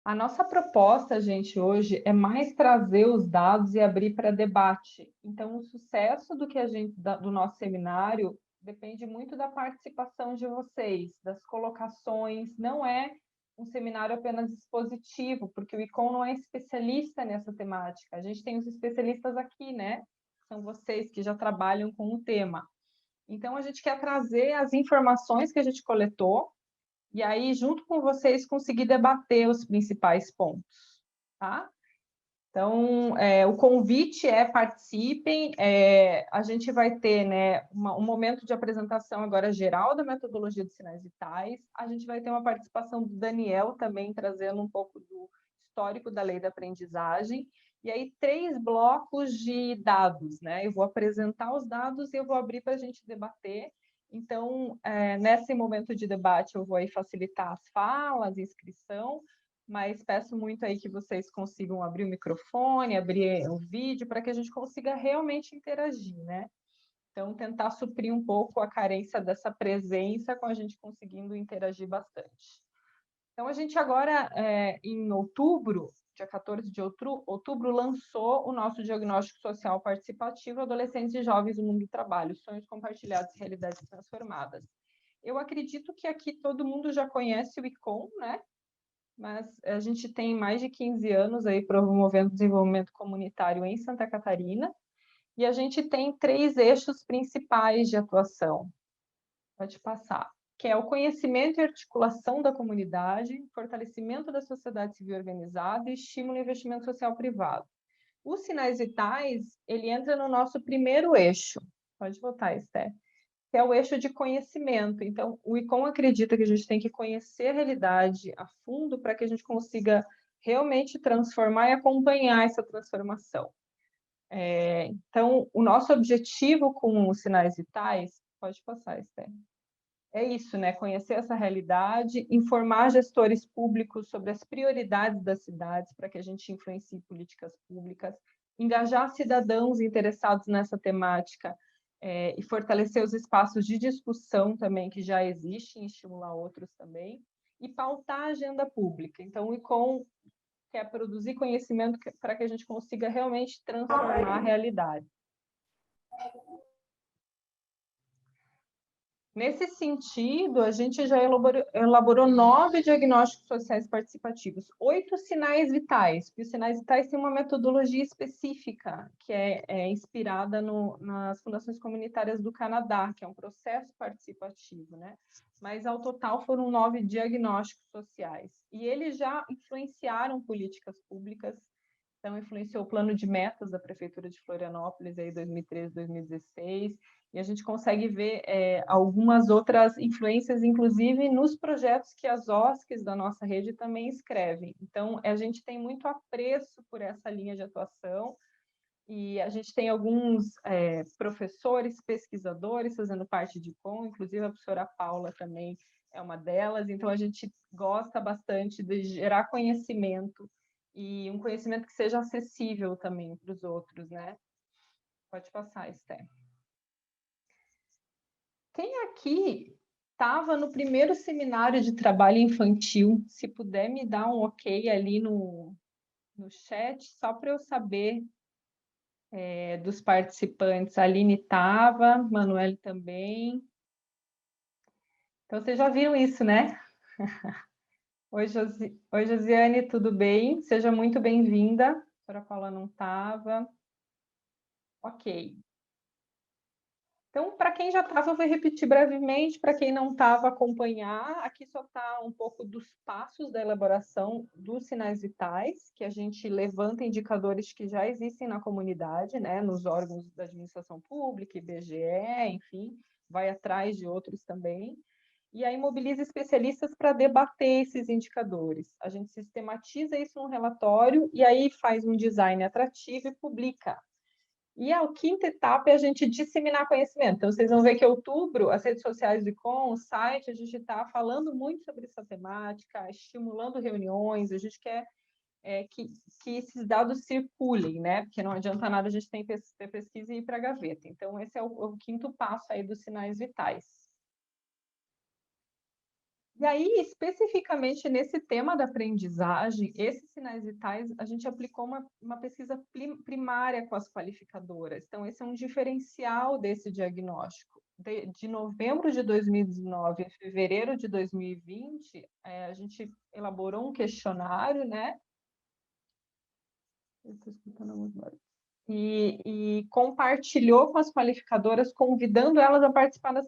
A nossa proposta, gente, hoje é mais trazer os dados e abrir para debate. Então, o sucesso do que do nosso seminário depende muito da participação de vocês, das colocações. Não é um seminário apenas expositivo, porque o ICOM não é especialista nessa temática. A gente tem os especialistas aqui, né? São vocês que já trabalham com o tema. Então, a gente quer trazer as informações que a gente coletou e aí, junto com vocês, conseguir debater os principais pontos, tá? Então, o convite é participem, a gente vai ter, né, um momento de apresentação agora geral da metodologia dos sinais vitais, a gente vai ter uma participação do Daniel também, trazendo um pouco do histórico da lei da aprendizagem, e aí 3 blocos de dados, né? Eu vou apresentar os dados e eu vou abrir para a gente debater. Então, nesse momento de debate, eu vou aí facilitar as falas, inscrição, mas peço muito aí que vocês consigam abrir o microfone, abrir o vídeo, para que a gente consiga realmente interagir, né? Então, tentar suprir um pouco a carência dessa presença com a gente conseguindo interagir bastante. Então, a gente agora, em outubro, dia 14 de outubro, lançou o nosso diagnóstico social participativo Adolescentes e Jovens no Mundo do Trabalho, Sonhos Compartilhados e Realidades Transformadas. Eu acredito que aqui todo mundo já conhece o ICOM, né? Mas a gente tem mais de 15 anos aí promovendo desenvolvimento comunitário em Santa Catarina, e a gente tem 3 eixos principais de atuação. Pode passar. Que é o conhecimento e articulação da comunidade, fortalecimento da sociedade civil organizada e estímulo ao investimento social privado. Os sinais vitais, ele entra no nosso primeiro eixo. Pode botar, Esther, que é o eixo de conhecimento. Então, o ICOM acredita que a gente tem que conhecer a realidade a fundo para que a gente consiga realmente transformar e acompanhar essa transformação. Então, o nosso objetivo com os sinais vitais, pode passar, Esther, é isso, né? Conhecer essa realidade, informar gestores públicos sobre as prioridades das cidades para que a gente influencie políticas públicas, engajar cidadãos interessados nessa temática e fortalecer os espaços de discussão também que já existem, estimular outros também, e pautar a agenda pública. Então, o ICOM quer produzir conhecimento para que a gente consiga realmente transformar a realidade. Nesse sentido, a gente já elaborou 9 diagnósticos sociais participativos, 8 sinais vitais, porque os sinais vitais têm uma metodologia específica, que é inspirada nas fundações comunitárias do Canadá, que é um processo participativo, né? Mas, ao total, foram 9 diagnósticos sociais. E eles já influenciaram políticas públicas. Então, influenciou o plano de metas da Prefeitura de Florianópolis, aí 2013, 2016, e a gente consegue ver algumas outras influências, inclusive nos projetos que as OSCs da nossa rede também escrevem. Então, a gente tem muito apreço por essa linha de atuação, e a gente tem alguns professores, pesquisadores fazendo parte de ICOM, inclusive a professora Paula também é uma delas, então a gente gosta bastante de gerar conhecimento, e um conhecimento que seja acessível também para os outros, né? Pode passar, Esther. Quem aqui estava no primeiro seminário de trabalho infantil? Se puder me dar um ok ali no chat, só para eu saber dos participantes. A Aline estava, Manuel também. Então, vocês já viram isso, né? Oi, Josiane, tudo bem? Seja muito bem-vinda. A doutora Paula não estava. Ok. Então, para quem já estava, eu vou repetir brevemente. Para quem não estava, acompanhar. Aqui só está um pouco dos passos da elaboração dos sinais vitais, que a gente levanta indicadores que já existem na comunidade, né, nos órgãos da administração pública, IBGE, enfim, vai atrás de outros também. E aí mobiliza especialistas para debater esses indicadores. A gente sistematiza isso num relatório e aí faz um design atrativo e publica. E a quinta etapa é a gente disseminar conhecimento. Então, vocês vão ver que em outubro, as redes sociais do ICOM, o site, a gente está falando muito sobre essa temática, estimulando reuniões, a gente quer que esses dados circulem, né? Porque não adianta nada a gente ter pesquisa e ir para a gaveta. Então, esse é o quinto passo aí dos sinais vitais. E aí, especificamente nesse tema da aprendizagem, esses sinais vitais, a gente aplicou uma pesquisa primária com as qualificadoras. Então, esse é um diferencial desse diagnóstico. De novembro de 2019 a fevereiro de 2020, a gente elaborou um questionário, né? Eu estou escutando alguns barulhos. E compartilhou com as qualificadoras, convidando elas a participar das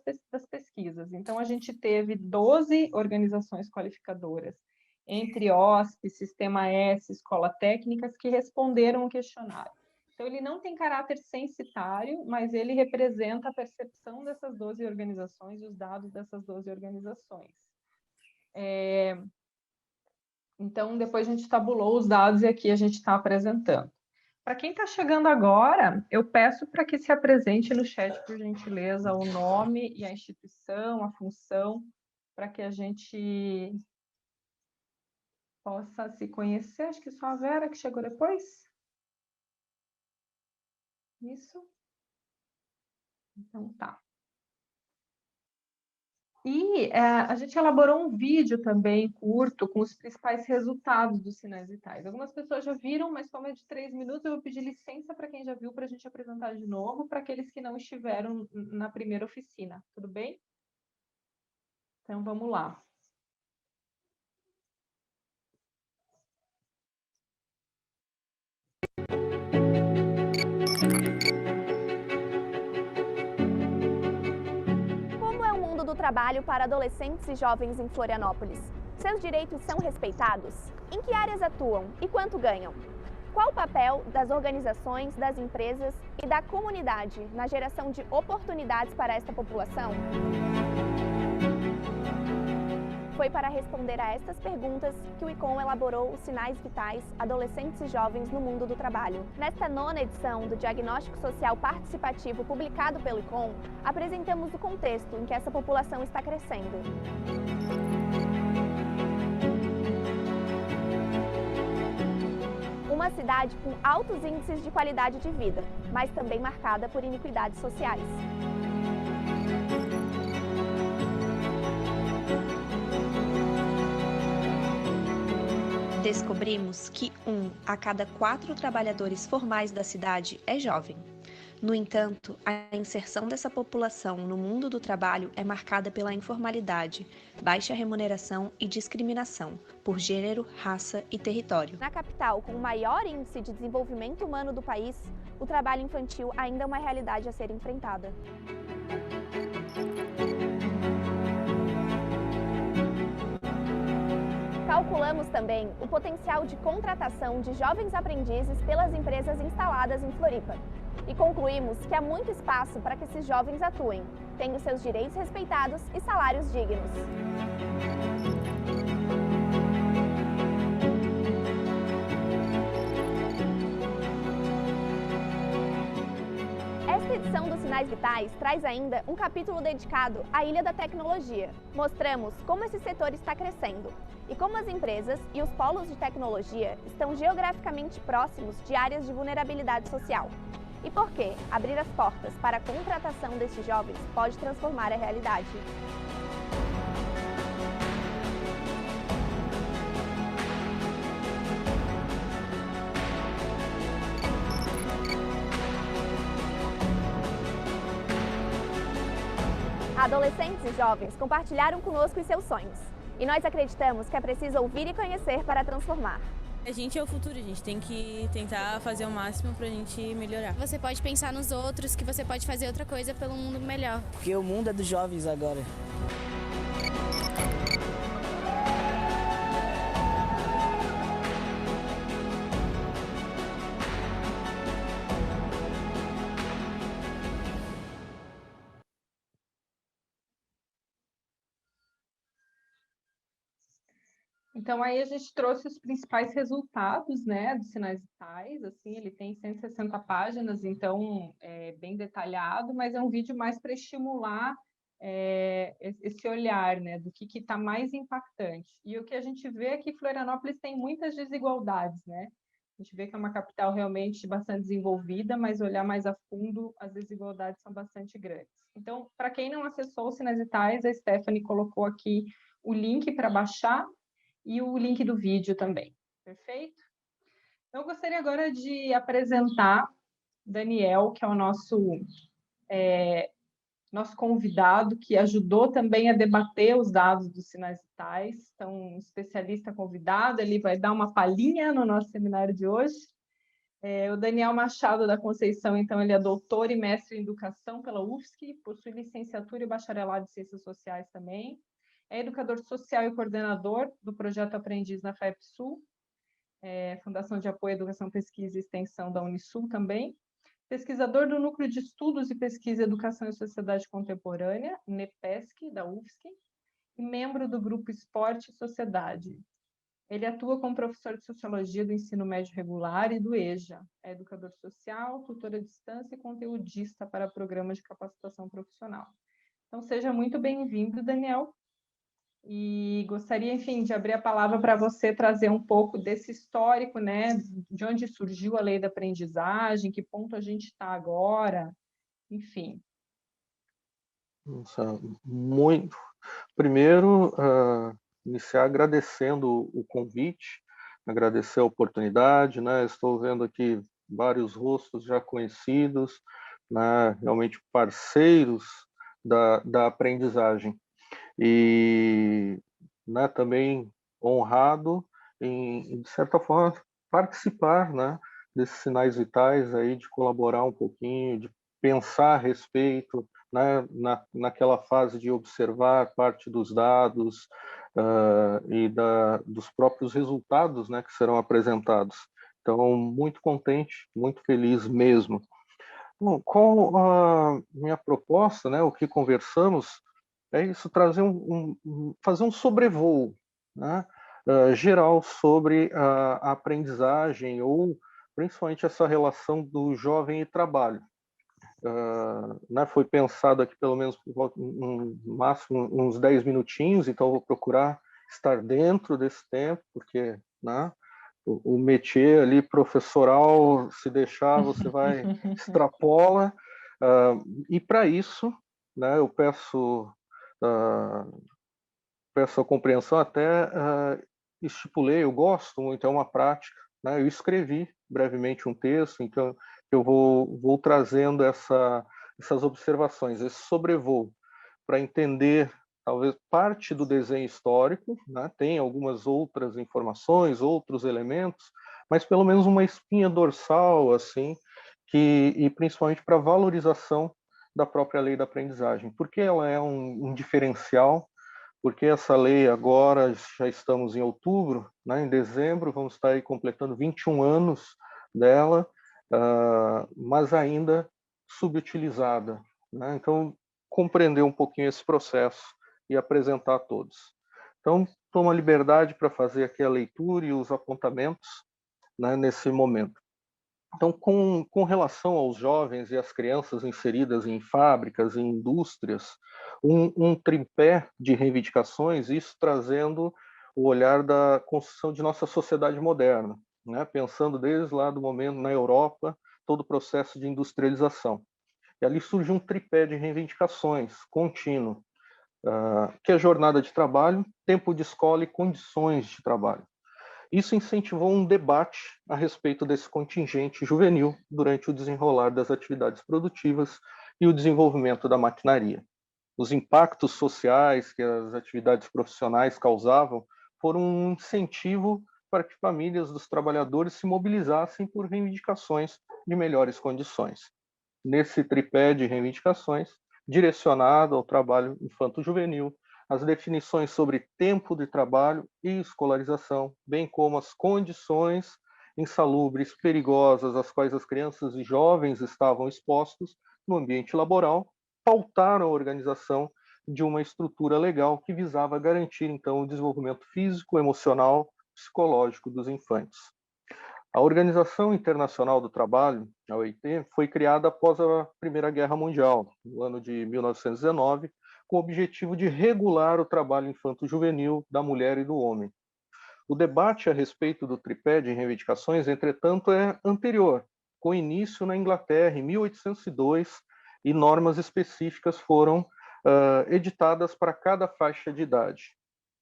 pesquisas. Então, a gente teve 12 organizações qualificadoras, entre OSP, Sistema S, Escola Técnicas, que responderam o questionário. Então, ele não tem caráter censitário, mas ele representa a percepção dessas 12 organizações e os dados dessas 12 organizações. Então, depois a gente tabulou os dados e aqui a gente está apresentando. Para quem está chegando agora, eu peço para que se apresente no chat, por gentileza, o nome e a instituição, a função, para que a gente possa se conhecer. Acho que só a Vera que chegou depois. Isso? Então tá. E a gente elaborou um vídeo também curto com os principais resultados dos sinais vitais. Algumas pessoas já viram, mas como é de 3 minutos, eu vou pedir licença para quem já viu para a gente apresentar de novo, para aqueles que não estiveram na primeira oficina. Tudo bem? Então vamos lá. Como é o mundo do trabalho para adolescentes e jovens em Florianópolis? Seus direitos são respeitados? Em que áreas atuam e quanto ganham? Qual o papel das organizações, das empresas e da comunidade na geração de oportunidades para esta população? Foi para responder a estas perguntas que o ICOM elaborou os Sinais Vitais Adolescentes e Jovens no Mundo do Trabalho. Nesta 9ª edição do Diagnóstico Social Participativo publicado pelo ICOM, apresentamos o contexto em que essa população está crescendo. Uma cidade com altos índices de qualidade de vida, mas também marcada por iniquidades sociais. Descobrimos que 1 a cada 4 trabalhadores formais da cidade é jovem. No entanto, a inserção dessa população no mundo do trabalho é marcada pela informalidade, baixa remuneração e discriminação por gênero, raça e território. Na capital, com o maior índice de desenvolvimento humano do país, o trabalho infantil ainda é uma realidade a ser enfrentada. Calculamos também o potencial de contratação de jovens aprendizes pelas empresas instaladas em Floripa. E concluímos que há muito espaço para que esses jovens atuem, tenham seus direitos respeitados e salários dignos. Esta edição dos Sinais Vitais traz ainda um capítulo dedicado à Ilha da Tecnologia. Mostramos como esse setor está crescendo e como as empresas e os polos de tecnologia estão geograficamente próximos de áreas de vulnerabilidade social. E por que abrir as portas para a contratação desses jovens pode transformar a realidade. Adolescentes e jovens compartilharam conosco os seus sonhos. E nós acreditamos que é preciso ouvir e conhecer para transformar. A gente é o futuro, a gente tem que tentar fazer o máximo pra gente melhorar. Você pode pensar nos outros, que você pode fazer outra coisa pelo mundo melhor. Porque o mundo é dos jovens agora. Então, aí a gente trouxe os principais resultados, né, dos sinais vitais, assim, ele tem 160 páginas, então é bem detalhado, mas é um vídeo mais para estimular esse olhar, né, do que está mais impactante. E o que a gente vê é que Florianópolis tem muitas desigualdades, né? A gente vê que é uma capital realmente bastante desenvolvida, mas olhar mais a fundo, as desigualdades são bastante grandes. Então, para quem não acessou os sinais vitais, a Stephanie colocou aqui o link para baixar e o link do vídeo também. Perfeito? Então, eu gostaria agora de apresentar Daniel, que é o nosso convidado, que ajudou também a debater os dados dos sinais vitais. Então, um especialista convidado, ele vai dar uma palhinha no nosso seminário de hoje. O Daniel Machado da Conceição, então, ele é doutor e mestre em educação pela UFSC, possui licenciatura e bacharelado em ciências sociais também. É educador social e coordenador do projeto Aprendiz na FAPSul, Fundação de Apoio à Educação, Pesquisa e Extensão da Unisul também. Pesquisador do Núcleo de Estudos e Pesquisa Educação e Sociedade Contemporânea, NEPESC, da UFSC, e membro do Grupo Esporte e Sociedade. Ele atua como professor de Sociologia do Ensino Médio Regular e do EJA. É educador social, tutor à distância e conteudista para programas de capacitação profissional. Então, seja muito bem-vindo, Daniel. E gostaria, enfim, de abrir a palavra para você trazer um pouco desse histórico, né? De onde surgiu a lei da aprendizagem, que ponto a gente está agora, enfim. Nossa, muito. Primeiro, iniciar agradecendo o convite, agradecer a oportunidade, né? Estou vendo aqui vários rostos já conhecidos, né? Realmente parceiros da aprendizagem. E, né, também honrado em, de certa forma, participar, né, desses sinais vitais aí, de colaborar um pouquinho, de pensar a respeito, né, naquela fase de observar parte dos dados e dos próprios resultados, né, que serão apresentados. Então, muito contente, muito feliz mesmo. Bom, com a minha proposta, né, o que conversamos, é isso, trazer fazer um sobrevoo, né, geral sobre a aprendizagem ou principalmente essa relação do jovem e trabalho. Né, foi pensado aqui pelo menos no máximo uns 10 minutinhos, então eu vou procurar estar dentro desse tempo, porque, né, o métier ali professoral, se deixar, você vai extrapola, e para isso, né, eu peço a compreensão, até estipulei, eu gosto muito, é uma prática, né, eu escrevi brevemente um texto, então eu vou trazendo essas observações, esse sobrevoo, para entender talvez parte do desenho histórico, né? Tem algumas outras informações, outros elementos, mas pelo menos uma espinha dorsal, assim, e principalmente para a valorização da própria lei da aprendizagem, porque ela é um diferencial, porque essa lei agora, já estamos em outubro, né? Em dezembro vamos estar aí completando 21 anos dela, mas ainda subutilizada, né? Então, compreender um pouquinho esse processo e apresentar a todos. Então, tomo a liberdade para fazer aqui a leitura e os apontamentos, né, nesse momento. Então, com relação aos jovens e às crianças inseridas em fábricas, em indústrias, um tripé de reivindicações, isso trazendo o olhar da construção de nossa sociedade moderna, né, pensando desde lá do momento na Europa, todo o processo de industrialização. E ali surge um tripé de reivindicações contínuo, que é jornada de trabalho, tempo de escola e condições de trabalho. Isso incentivou um debate a respeito desse contingente juvenil durante o desenrolar das atividades produtivas e o desenvolvimento da maquinaria. Os impactos sociais que as atividades profissionais causavam foram um incentivo para que famílias dos trabalhadores se mobilizassem por reivindicações de melhores condições. Nesse tripé de reivindicações, direcionado ao trabalho infanto-juvenil, as definições sobre tempo de trabalho e escolarização, bem como as condições insalubres, perigosas, às quais as crianças e jovens estavam expostos no ambiente laboral, pautaram a organização de uma estrutura legal que visava garantir, então, o desenvolvimento físico, emocional, psicológico dos infantes. A Organização Internacional do Trabalho, a OIT, foi criada após a Primeira Guerra Mundial, no ano de 1919, com o objetivo de regular o trabalho infanto-juvenil da mulher e do homem. O debate a respeito do tripé de reivindicações, entretanto, é anterior, com início na Inglaterra, em 1802, e normas específicas foram editadas para cada faixa de idade.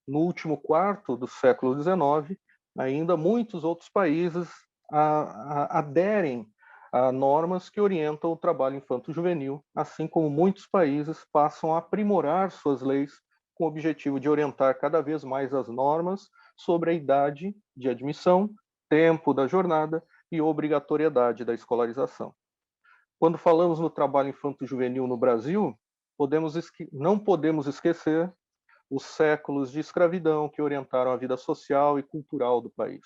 no último quarto do século XIX, ainda muitos outros países aderem a normas que orientam o trabalho infanto-juvenil, assim como muitos países passam a aprimorar suas leis com o objetivo de orientar cada vez mais as normas sobre a idade de admissão, tempo da jornada e obrigatoriedade da escolarização. Quando falamos no trabalho infanto-juvenil no Brasil, não podemos esquecer os séculos de escravidão que orientaram a vida social e cultural do país.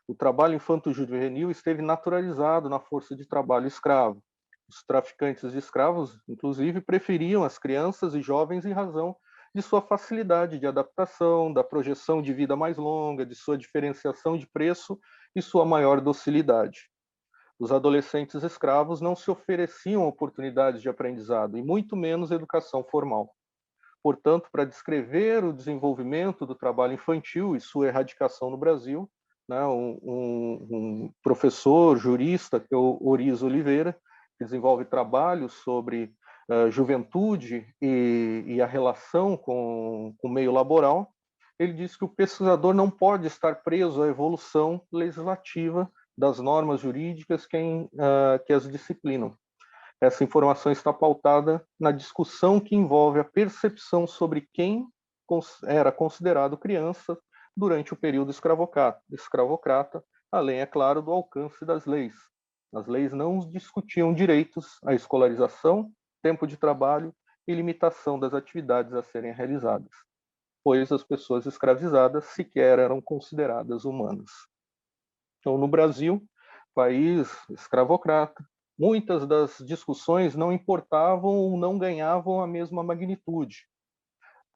O trabalho infanto-juvenil esteve naturalizado na força de trabalho escravo. Os traficantes de escravos, inclusive, preferiam as crianças e jovens em razão de sua facilidade de adaptação, da projeção de vida mais longa, de sua diferenciação de preço e sua maior docilidade. Os adolescentes escravos não se ofereciam oportunidades de aprendizado, e muito menos educação formal. Portanto, para descrever o desenvolvimento do trabalho infantil e sua erradicação no Brasil, né, um professor jurista, que é o Orizo Oliveira, que desenvolve trabalhos sobre juventude e a relação com o meio laboral, ele diz que o pesquisador não pode estar preso à evolução legislativa das normas jurídicas que as disciplinam. Essa informação está pautada na discussão que envolve a percepção sobre quem era considerado criança durante o período escravocrata, além, é claro, do alcance das leis. As leis não discutiam direitos à escolarização, tempo de trabalho e limitação das atividades a serem realizadas, pois as pessoas escravizadas sequer eram consideradas humanas. Então, no Brasil, país escravocrata, muitas das discussões não importavam ou não ganhavam a mesma magnitude.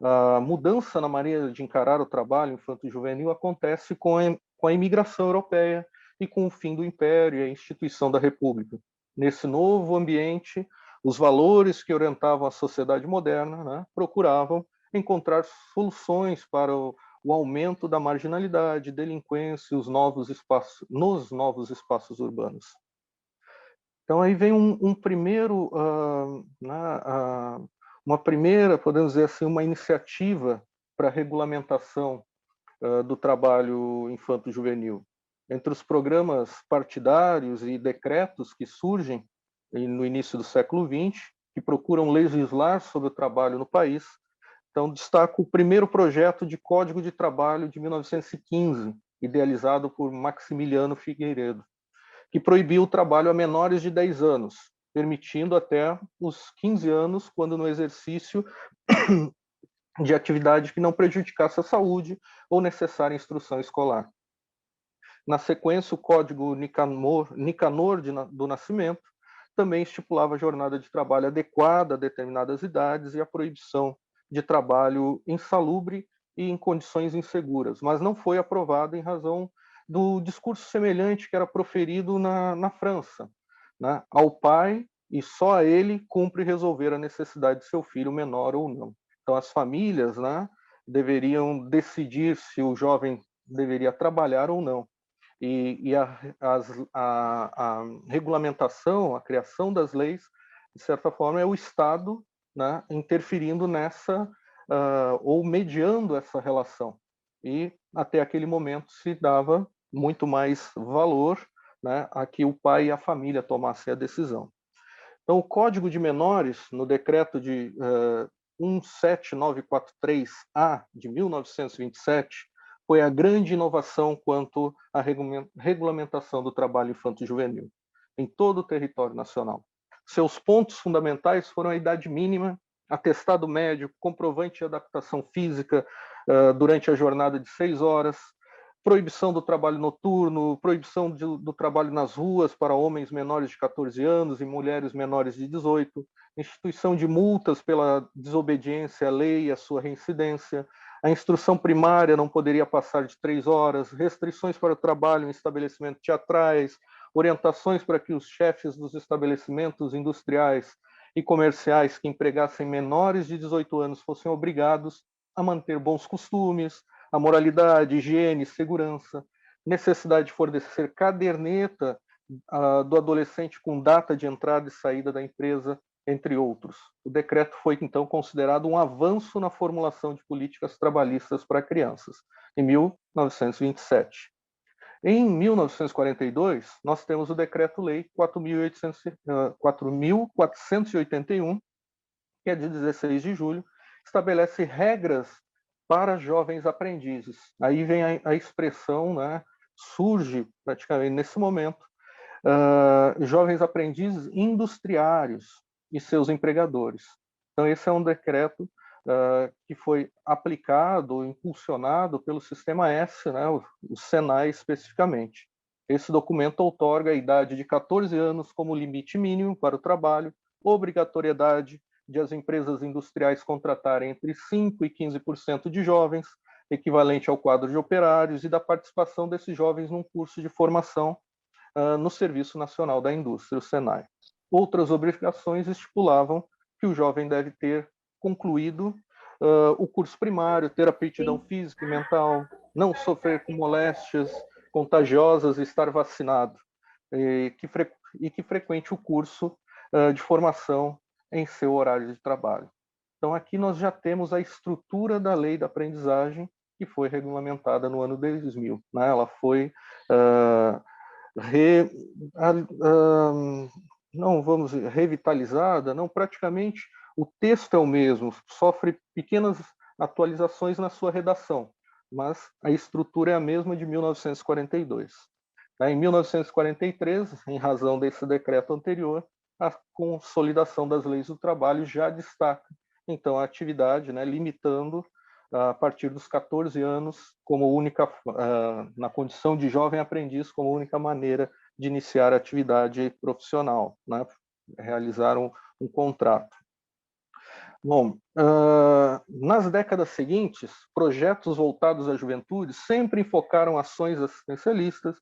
A mudança na maneira de encarar o trabalho infanto-juvenil acontece com a imigração europeia e com o fim do Império e a instituição da República. Nesse novo ambiente, os valores que orientavam a sociedade moderna, né, procuravam encontrar soluções para o aumento da marginalidade, delinquência e nos novos espaços urbanos. Então aí vem uma primeira, podemos dizer assim, uma iniciativa para a regulamentação do trabalho infanto-juvenil. Entre os programas partidários e decretos que surgem no início do século XX, que procuram legislar sobre o trabalho no país, então destaco o primeiro projeto de Código de Trabalho de 1915, idealizado por Maximiliano Figueiredo, que proibiu o trabalho a menores de 10 anos, permitindo até os 15 anos, quando no exercício de atividade que não prejudicasse a saúde ou necessária instrução escolar. Na sequência, o Código Nicanor do Nascimento também estipulava a jornada de trabalho adequada a determinadas idades e a proibição de trabalho insalubre e em condições inseguras, mas não foi aprovado em razão do discurso semelhante que era proferido na França, né? Ao pai e só a ele cumpre resolver a necessidade de seu filho menor ou não. Então as famílias, né, deveriam decidir se o jovem deveria trabalhar ou não. E a regulamentação, a criação das leis, de certa forma, é o Estado, né, interferindo nessa, ou mediando essa relação. E até aquele momento se dava muito mais valor, né, a que o pai e a família tomassem a decisão. Então, o Código de Menores, no decreto de 17943-A de 1927, foi a grande inovação quanto à regulamentação do trabalho infanto-juvenil em todo o território nacional. Seus pontos fundamentais foram a idade mínima, atestado médico, comprovante de adaptação física durante a jornada de 6 horas, proibição do trabalho noturno, proibição do trabalho nas ruas para homens menores de 14 anos e mulheres menores de 18, instituição de multas pela desobediência à lei e à sua reincidência, a instrução primária não poderia passar de 3 horas, restrições para o trabalho em estabelecimentos teatrais, orientações para que os chefes dos estabelecimentos industriais e comerciais que empregassem menores de 18 anos fossem obrigados a manter bons costumes, a moralidade, higiene, segurança, necessidade de fornecer caderneta do adolescente com data de entrada e saída da empresa entre outros. O decreto foi, então, considerado um avanço na formulação de políticas trabalhistas para crianças, em 1927. Em 1942, nós temos o Decreto-Lei 4.481, que é de 16 de julho, estabelece regras para jovens aprendizes. Aí vem a expressão, né, surge praticamente nesse momento, jovens aprendizes industriários e seus empregadores. Então, esse é um decreto que foi aplicado, impulsionado pelo Sistema S, né, o Senai especificamente. Esse documento outorga a idade de 14 anos como limite mínimo para o trabalho, obrigatoriedade de as empresas industriais contratarem entre 5% e 15% de jovens, equivalente ao quadro de operários, e da participação desses jovens num curso de formação no Serviço Nacional da Indústria, o SENAI. Outras obrigações estipulavam que o jovem deve ter concluído o curso primário, ter aptidão física e mental, não sofrer com moléstias contagiosas e estar vacinado, e que frequente o curso de formação em seu horário de trabalho. Então, aqui nós já temos a estrutura da lei da aprendizagem, que foi regulamentada no ano 2000. Né? Ela foi não vamos dizer revitalizada, não, praticamente o texto é o mesmo, sofre pequenas atualizações na sua redação, mas a estrutura é a mesma de 1942. Em 1943, em razão desse decreto anterior, a consolidação das leis do trabalho já destaca, então, a atividade, né, limitando a partir dos 14 anos, como única, na condição de jovem aprendiz, como única maneira de iniciar a atividade profissional, né, realizar um contrato. Bom, nas décadas seguintes, projetos voltados à juventude sempre enfocaram ações assistencialistas,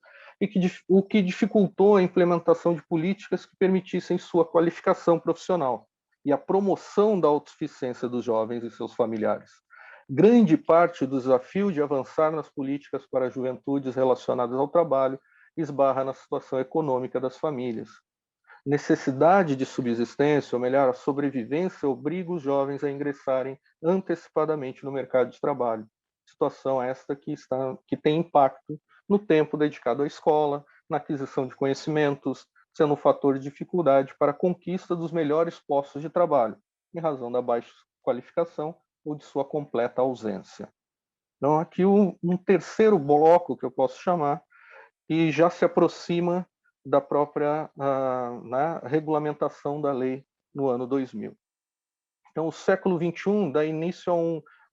o que dificultou a implementação de políticas que permitissem sua qualificação profissional e a promoção da autossuficiência dos jovens e seus familiares. Grande parte do desafio de avançar nas políticas para juventudes relacionadas ao trabalho esbarra na situação econômica das famílias. Necessidade de subsistência, ou melhor, a sobrevivência, obriga os jovens a ingressarem antecipadamente no mercado de trabalho. Situação esta que tem impacto no tempo dedicado à escola, na aquisição de conhecimentos, sendo um fator de dificuldade para a conquista dos melhores postos de trabalho, em razão da baixa qualificação ou de sua completa ausência. Então, aqui um terceiro bloco que eu posso chamar, que já se aproxima da própria regulamentação da lei no ano 2000. Então, o século XXI dá início a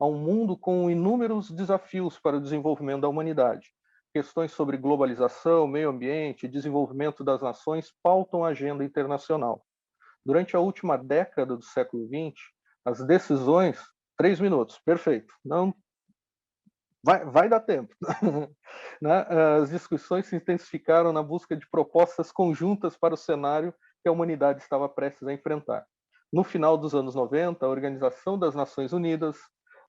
um mundo com inúmeros desafios para o desenvolvimento da humanidade. Questões sobre globalização, meio ambiente e desenvolvimento das nações pautam a agenda internacional. Durante a última década do século XX, as decisões... 3 minutos, perfeito. Não, vai dar tempo. As discussões se intensificaram na busca de propostas conjuntas para o cenário que a humanidade estava prestes a enfrentar. No final dos anos 90, a Organização das Nações Unidas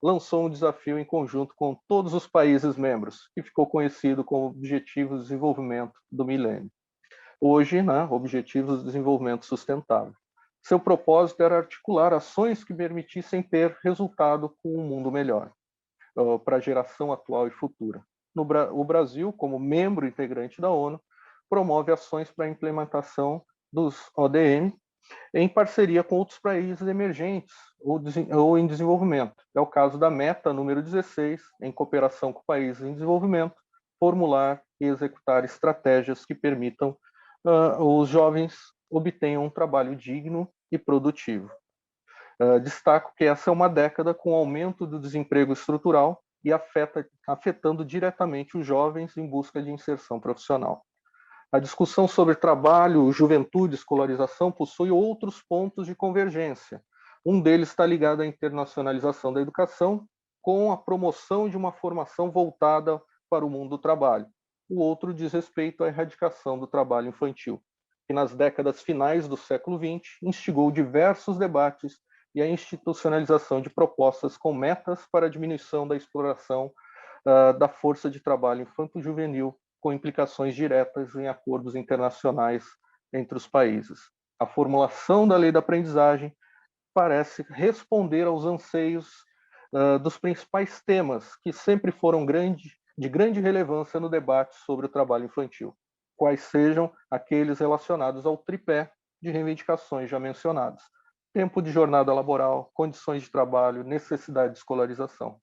lançou um desafio em conjunto com todos os países membros, que ficou conhecido como Objetivos de Desenvolvimento do Milênio. Hoje, Objetivos de Desenvolvimento Sustentável. Seu propósito era articular ações que permitissem ter resultado com um mundo melhor para a geração atual e futura. O Brasil, como membro integrante da ONU, promove ações para a implementação dos ODM em parceria com outros países emergentes ou em desenvolvimento. É o caso da meta número 16, em cooperação com países em desenvolvimento, formular e executar estratégias que permitam os jovens obtenham um trabalho digno e produtivo. Destaco que essa é uma década com aumento do desemprego estrutural e afetando diretamente os jovens em busca de inserção profissional. A discussão sobre trabalho, juventude, escolarização possui outros pontos de convergência. Um deles está ligado à internacionalização da educação, com a promoção de uma formação voltada para o mundo do trabalho. O outro diz respeito à erradicação do trabalho infantil, que nas décadas finais do século XX instigou diversos debates e a institucionalização de propostas com metas para a diminuição da exploração da força de trabalho infanto-juvenil, com implicações diretas em acordos internacionais entre os países. A formulação da lei da aprendizagem parece responder aos anseios dos principais temas que sempre foram de grande relevância no debate sobre o trabalho infantil, quais sejam aqueles relacionados ao tripé de reivindicações já mencionadas: tempo de jornada laboral, condições de trabalho, necessidade de escolarização.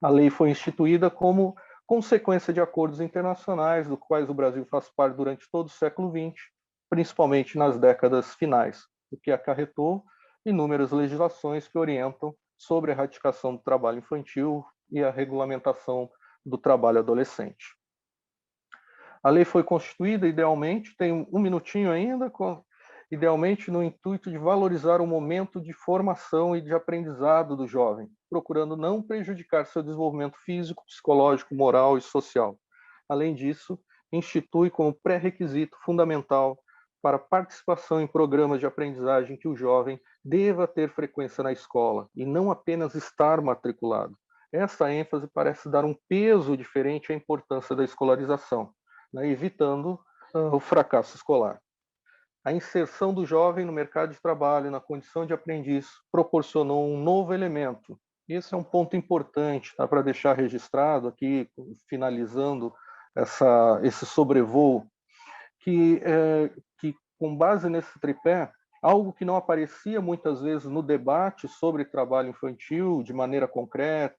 A lei foi instituída como consequência de acordos internacionais, dos quais o Brasil faz parte durante todo o século XX, principalmente nas décadas finais, o que acarretou inúmeras legislações que orientam sobre a erradicação do trabalho infantil e a regulamentação do trabalho adolescente. A lei foi constituída, idealmente, tem um minutinho ainda, idealmente no intuito de valorizar o momento de formação e de aprendizado do jovem, procurando não prejudicar seu desenvolvimento físico, psicológico, moral e social. Além disso, institui como pré-requisito fundamental para a participação em programas de aprendizagem que o jovem deva ter frequência na escola e não apenas estar matriculado. Essa ênfase parece dar um peso diferente à importância da escolarização, né, evitando o fracasso escolar. A inserção do jovem no mercado de trabalho, na condição de aprendiz, proporcionou um novo elemento. Esse é um ponto importante, tá, para deixar registrado aqui, finalizando esse sobrevoo, que com base nesse tripé, algo que não aparecia muitas vezes no debate sobre trabalho infantil de maneira concreta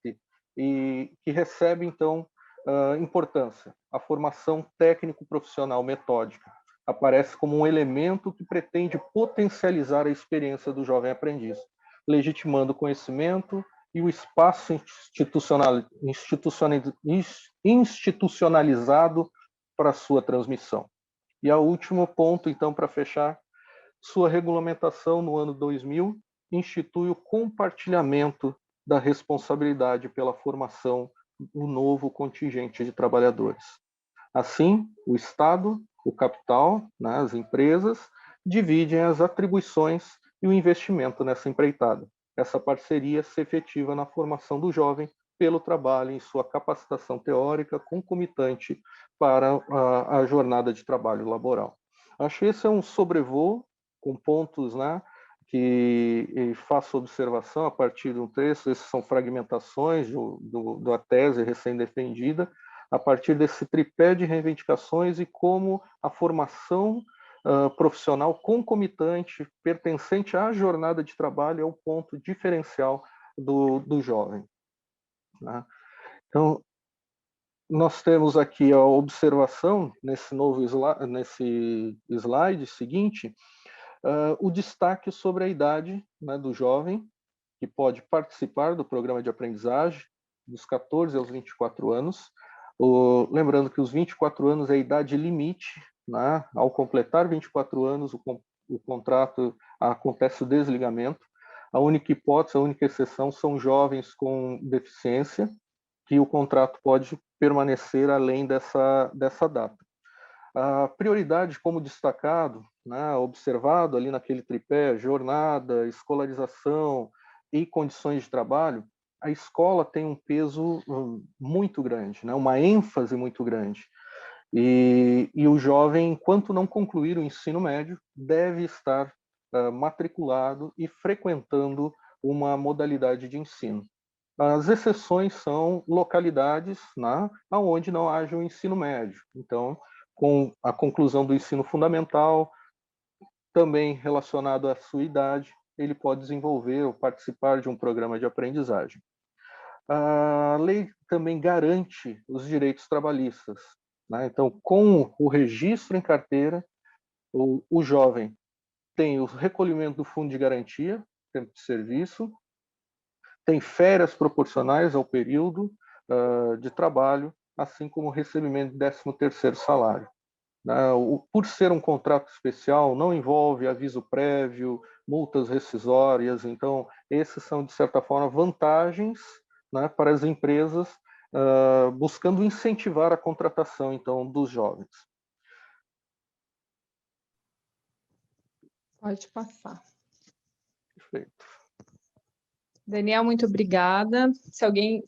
e que recebe, então, importância: a formação técnico-profissional metódica. Aparece como um elemento que pretende potencializar a experiência do jovem aprendiz, legitimando o conhecimento e o espaço institucionalizado para sua transmissão. E o último ponto, então, para fechar: sua regulamentação no ano 2000 institui o compartilhamento da responsabilidade pela formação do novo contingente de trabalhadores. Assim, o Estado, o capital, né, as empresas, dividem as atribuições e o investimento nessa empreitada. Essa parceria se efetiva na formação do jovem pelo trabalho em sua capacitação teórica concomitante para a jornada de trabalho laboral. Acho que esse é um sobrevoo com pontos, né, que faço observação a partir de um texto. Essas são fragmentações da tese recém-defendida, a partir desse tripé de reivindicações e como a formação profissional concomitante, pertencente à jornada de trabalho, é o ponto diferencial do jovem. Né? Então, nós temos aqui a observação, nesse slide seguinte, o destaque sobre a idade, né, do jovem que pode participar do programa de aprendizagem, dos 14 aos 24 anos. Lembrando que os 24 anos é a idade limite, né? Ao completar 24 anos, o contrato acontece o desligamento. A única hipótese, a única exceção são jovens com deficiência, que o contrato pode permanecer além dessa data. A prioridade, como destacado, né, observado ali naquele tripé: jornada, escolarização e condições de trabalho, a escola tem um peso muito grande, né, uma ênfase muito grande. E o jovem, enquanto não concluir o ensino médio, deve estar matriculado e frequentando uma modalidade de ensino. As exceções são localidades, né, onde não haja o ensino médio. Então, com a conclusão do ensino fundamental, também relacionado à sua idade, ele pode desenvolver ou participar de um programa de aprendizagem. A lei também garante os direitos trabalhistas, né? Então, com o registro em carteira, o jovem tem o recolhimento do fundo de garantia, tempo de serviço, tem férias proporcionais ao período de trabalho, assim como o recebimento de 13º salário. Por ser um contrato especial, não envolve aviso prévio, multas rescisórias. Então, esses são, de certa forma, vantagens, né, para as empresas, buscando incentivar a contratação, então, dos jovens. Pode passar. Perfeito. Daniel, muito obrigada. Se alguém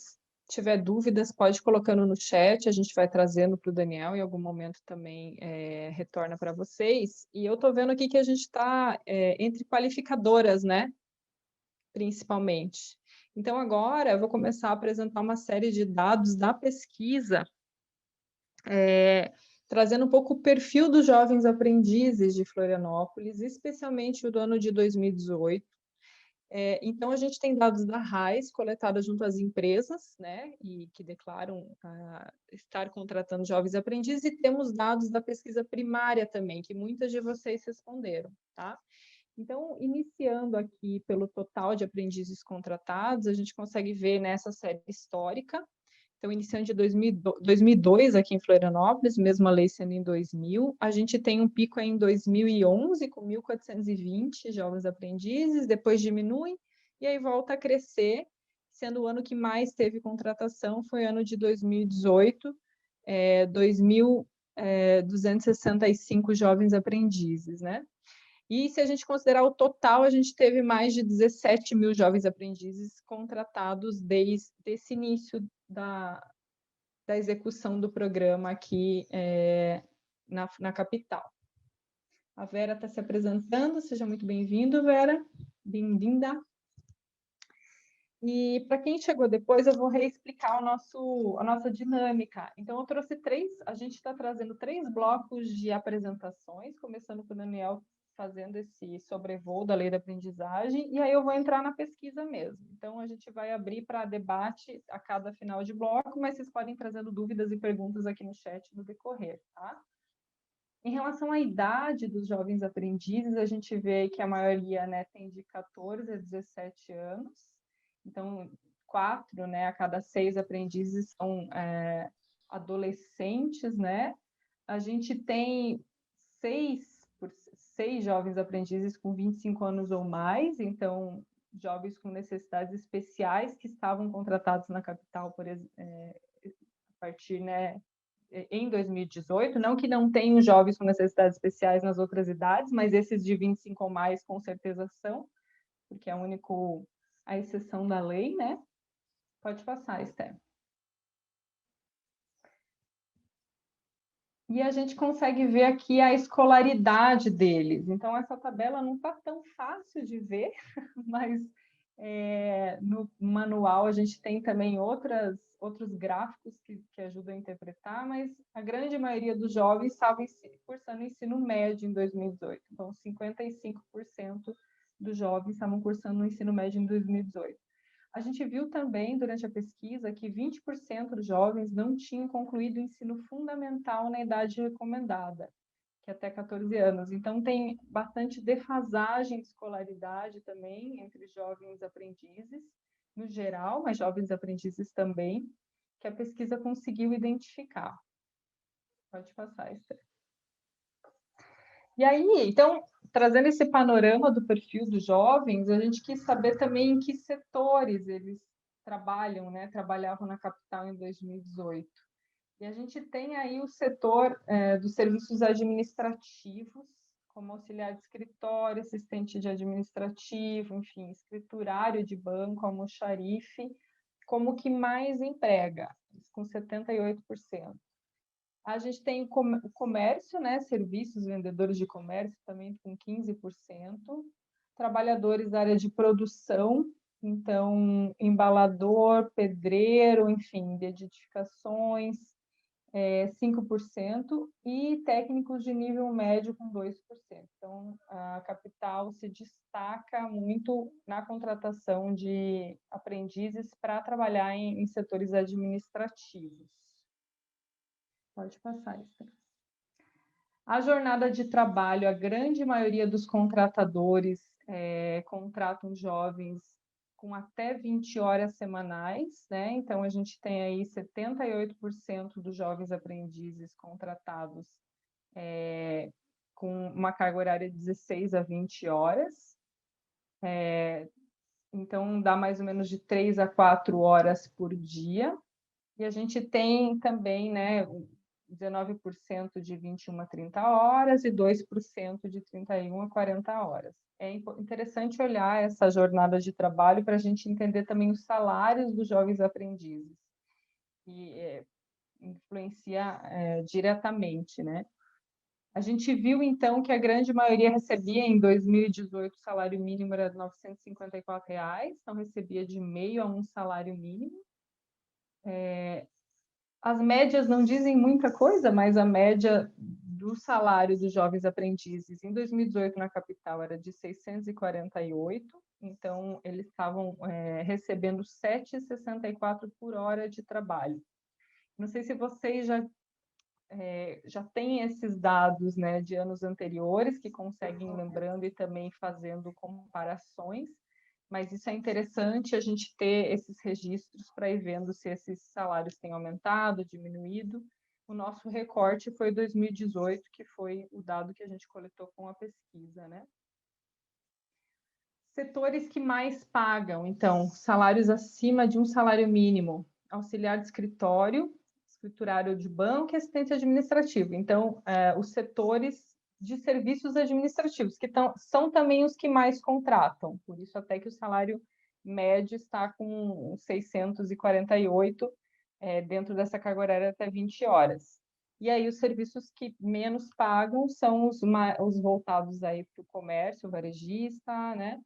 tiver dúvidas, pode ir colocando no chat, a gente vai trazendo para o Daniel, em algum momento também retorna para vocês. E eu estou vendo aqui que a gente está entre qualificadoras, né? Principalmente. Então, agora eu vou começar a apresentar uma série de dados da pesquisa, trazendo um pouco o perfil dos jovens aprendizes de Florianópolis, especialmente o do ano de 2018. Então, a gente tem dados da RAIS coletados junto às empresas, né, e que declaram estar contratando jovens aprendizes, e temos dados da pesquisa primária também, que muitas de vocês responderam, tá? Então, iniciando aqui pelo total de aprendizes contratados, a gente consegue ver nessa série histórica. Então, iniciando de 2002 aqui em Florianópolis, mesma lei sendo em 2000, a gente tem um pico aí em 2011 com 1.420 jovens aprendizes, depois diminui e aí volta a crescer, sendo o ano que mais teve contratação foi o ano de 2018, 2.265 jovens aprendizes, né? E se a gente considerar o total, a gente teve mais de 17 mil jovens aprendizes contratados desde esse início da execução do programa aqui na capital. A Vera está se apresentando, seja muito bem-vindo, Vera, bem-vinda. E para quem chegou depois, eu vou reexplicar a nossa dinâmica. Então, eu trouxe a gente está trazendo 3 blocos de apresentações, começando com o Daniel fazendo esse sobrevoo da lei da aprendizagem, e aí eu vou entrar na pesquisa mesmo. Então, a gente vai abrir para debate a cada final de bloco, mas vocês podem ir trazendo dúvidas e perguntas aqui no chat no decorrer, tá? Em relação à idade dos jovens aprendizes, a gente vê que a maioria, né, tem de 14 a 17 anos, então 4, né, a cada 6 aprendizes são adolescentes, né? A gente tem 6 jovens aprendizes com 25 anos ou mais, então jovens com necessidades especiais que estavam contratados na capital, a partir, né, em 2018, não que não tenham jovens com necessidades especiais nas outras idades, mas esses de 25 ou mais com certeza são, porque é a exceção da lei, né? Pode passar, Esther. E a gente consegue ver aqui a escolaridade deles. Então, essa tabela não está tão fácil de ver, mas no manual a gente tem também outros gráficos que ajudam a interpretar, mas a grande maioria dos jovens estavam cursando ensino médio em 2018. Então, 55% dos jovens estavam cursando o ensino médio em 2018. A gente viu também, durante a pesquisa, que 20% dos jovens não tinham concluído o ensino fundamental na idade recomendada, que é até 14 anos. Então, tem bastante defasagem de escolaridade também entre jovens aprendizes, no geral, mas jovens aprendizes também, que a pesquisa conseguiu identificar. Pode passar, Esther. E aí, então, trazendo esse panorama do perfil dos jovens, a gente quis saber também em que setores eles trabalham, né? Trabalhavam na capital em 2018. E a gente tem aí o setor dos serviços administrativos, como auxiliar de escritório, assistente de administrativo, enfim, escriturário de banco, almoxarife, como que mais emprega, com 78%. A gente tem o comércio, né? Serviços, vendedores de comércio também com 15%. Trabalhadores da área de produção, então, embalador, pedreiro, enfim, de edificações, 5%, e técnicos de nível médio com 2%. Então, a capital se destaca muito na contratação de aprendizes para trabalhar em setores administrativos. Pode passar, Esther. A jornada de trabalho, a grande maioria dos contratadores contratam jovens com até 20 horas semanais, né? Então, a gente tem aí 78% dos jovens aprendizes contratados com uma carga horária de 16 a 20 horas. Então, dá mais ou menos de 3 a 4 horas por dia. E a gente tem também, né, 19% de 21 a 30 horas e 2% de 31 a 40 horas. É interessante olhar essa jornada de trabalho para a gente entender também os salários dos jovens aprendizes. que influencia diretamente, né? A gente viu, então, que a grande maioria recebia em 2018 o salário mínimo era R$ 954, então recebia de meio a um salário mínimo. As médias não dizem muita coisa, mas a média do salário dos jovens aprendizes em 2018 na capital era de 648, então eles estavam recebendo 7,64 por hora de trabalho. Não sei se vocês já têm esses dados, né, de anos anteriores, que conseguem lembrando e também fazendo comparações, mas isso é interessante a gente ter esses registros para ir vendo se esses salários têm aumentado, diminuído. O nosso recorte foi 2018, que foi o dado que a gente coletou com a pesquisa, né? Setores que mais pagam, então, salários acima de um salário mínimo: auxiliar de escritório, escriturário de banco e assistente administrativo. Então, os setores de serviços administrativos, que são também os que mais contratam, por isso até que o salário médio está com 648 dentro dessa carga horária até 20 horas. E aí os serviços que menos pagam são os voltados aí para o comércio, o varejista, né?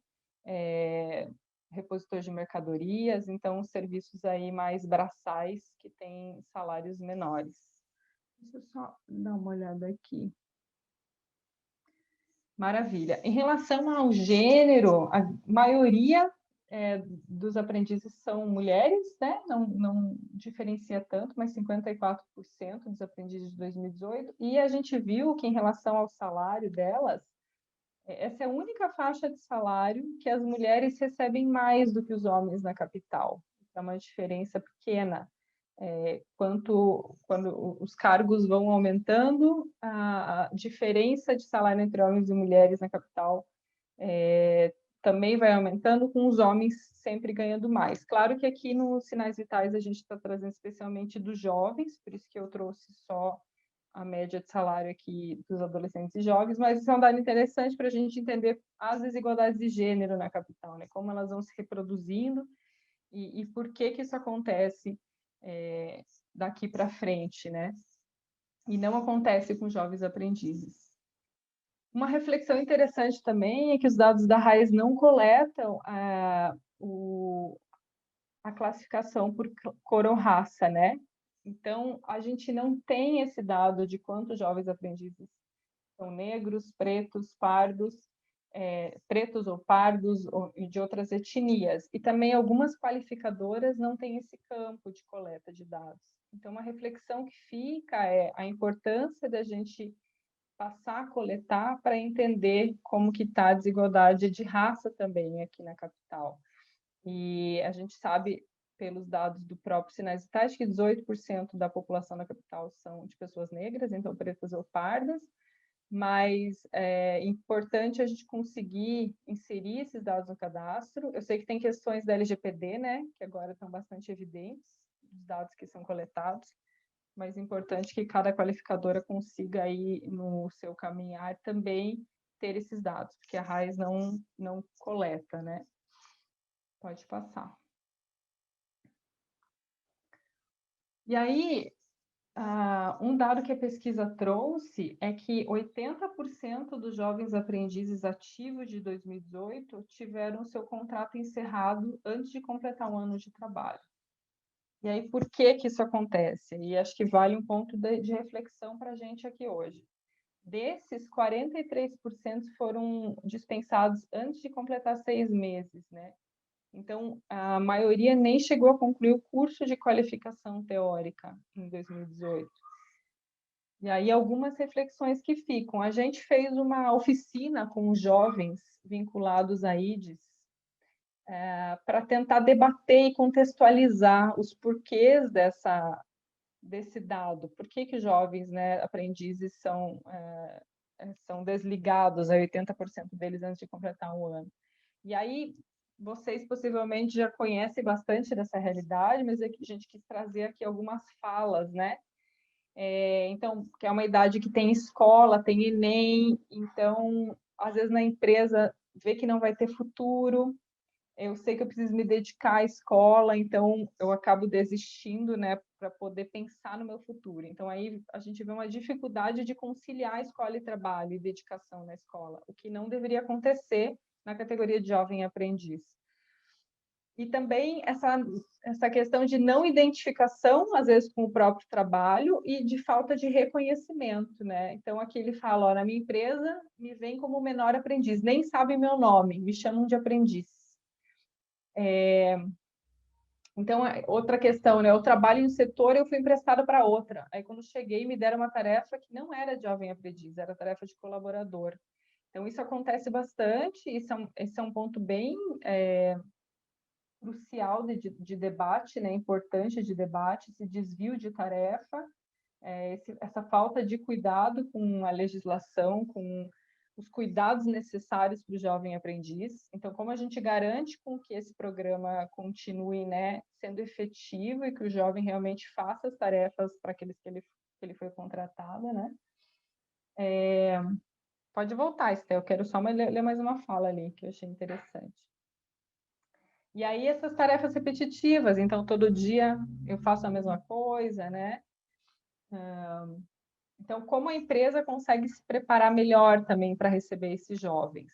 Repositor de mercadorias, então serviços aí mais braçais que têm salários menores. Deixa eu só dar uma olhada aqui. Maravilha. Em relação ao gênero, a maioria dos aprendizes são mulheres, né? Não diferencia tanto, mas 54% dos aprendizes de 2018. E a gente viu que, em relação ao salário delas, essa é a única faixa de salário que as mulheres recebem mais do que os homens na capital. É uma diferença pequena. Quando os cargos vão aumentando, a diferença de salário entre homens e mulheres na capital também vai aumentando, com os homens sempre ganhando mais. Claro que aqui nos Sinais Vitais a gente está trazendo especialmente dos jovens, por isso que eu trouxe só a média de salário aqui dos adolescentes e jovens, mas isso é um dado interessante para a gente entender as desigualdades de gênero na capital, né? Como elas vão se reproduzindo e por que isso acontece daqui para frente, né? E não acontece com jovens aprendizes. Uma reflexão interessante também é que os dados da RAIS não coletam a classificação por cor ou raça, né? Então, a gente não tem esse dado de quantos jovens aprendizes são negros, pretos, pardos, pretos ou pardos e de outras etnias. E também algumas qualificadoras não têm esse campo de coleta de dados. Então, uma reflexão que fica é a importância da gente passar a coletar para entender como que está a desigualdade de raça também aqui na capital. E a gente sabe, pelos dados do próprio Sinais Vitais, que 18% da população da capital são de pessoas negras, então pretas ou pardas, mas é importante a gente conseguir inserir esses dados no cadastro. Eu sei que tem questões da LGPD, né, que agora estão bastante evidentes, os dados que são coletados, mas é importante que cada qualificadora consiga aí no seu caminhar também ter esses dados, porque a RAIS não coleta, né? Pode passar. E aí, um dado que a pesquisa trouxe é que 80% dos jovens aprendizes ativos de 2018 tiveram seu contrato encerrado antes de completar um ano de trabalho. E aí, por que isso acontece? E acho que vale um ponto de reflexão para a gente aqui hoje. Desses, 43% foram dispensados antes de completar 6 meses, né? Então, a maioria nem chegou a concluir o curso de qualificação teórica em 2018. E aí, algumas reflexões que ficam. A gente fez uma oficina com os jovens vinculados à IDES, para tentar debater e contextualizar os porquês desse dado. Por que os jovens, né, aprendizes são desligados, 80% deles antes de completar um ano? E aí, vocês possivelmente já conhecem bastante dessa realidade, mas a gente quis trazer aqui algumas falas, né? Então, que é uma idade que tem escola, tem Enem, então, às vezes na empresa vê que não vai ter futuro, eu sei que eu preciso me dedicar à escola, então eu acabo desistindo, né, para poder pensar no meu futuro. Então aí a gente vê uma dificuldade de conciliar escola e trabalho e dedicação na escola, o que não deveria acontecer na categoria de jovem aprendiz. E também essa questão de não identificação, às vezes, com o próprio trabalho e de falta de reconhecimento, né? Então, aqui ele fala, ó, na minha empresa me vem como menor aprendiz, nem sabem meu nome, me chamam de aprendiz. Então, outra questão, né? Eu trabalho em um setor, eu fui emprestada para outra. Aí, quando cheguei, me deram uma tarefa que não era de jovem aprendiz, era tarefa de colaborador. Então, isso acontece bastante, esse é um ponto bem crucial de debate, né? Importante de debate, esse desvio de tarefa, essa falta de cuidado com a legislação, com os cuidados necessários para o jovem aprendiz. Então, como a gente garante com que esse programa continue, né, sendo efetivo e que o jovem realmente faça as tarefas para aqueles que ele foi contratado, né? Pode voltar, Estel, eu quero só ler mais uma fala ali, que eu achei interessante. E aí, essas tarefas repetitivas, então, todo dia eu faço a mesma coisa, né? Então, como a empresa consegue se preparar melhor também para receber esses jovens?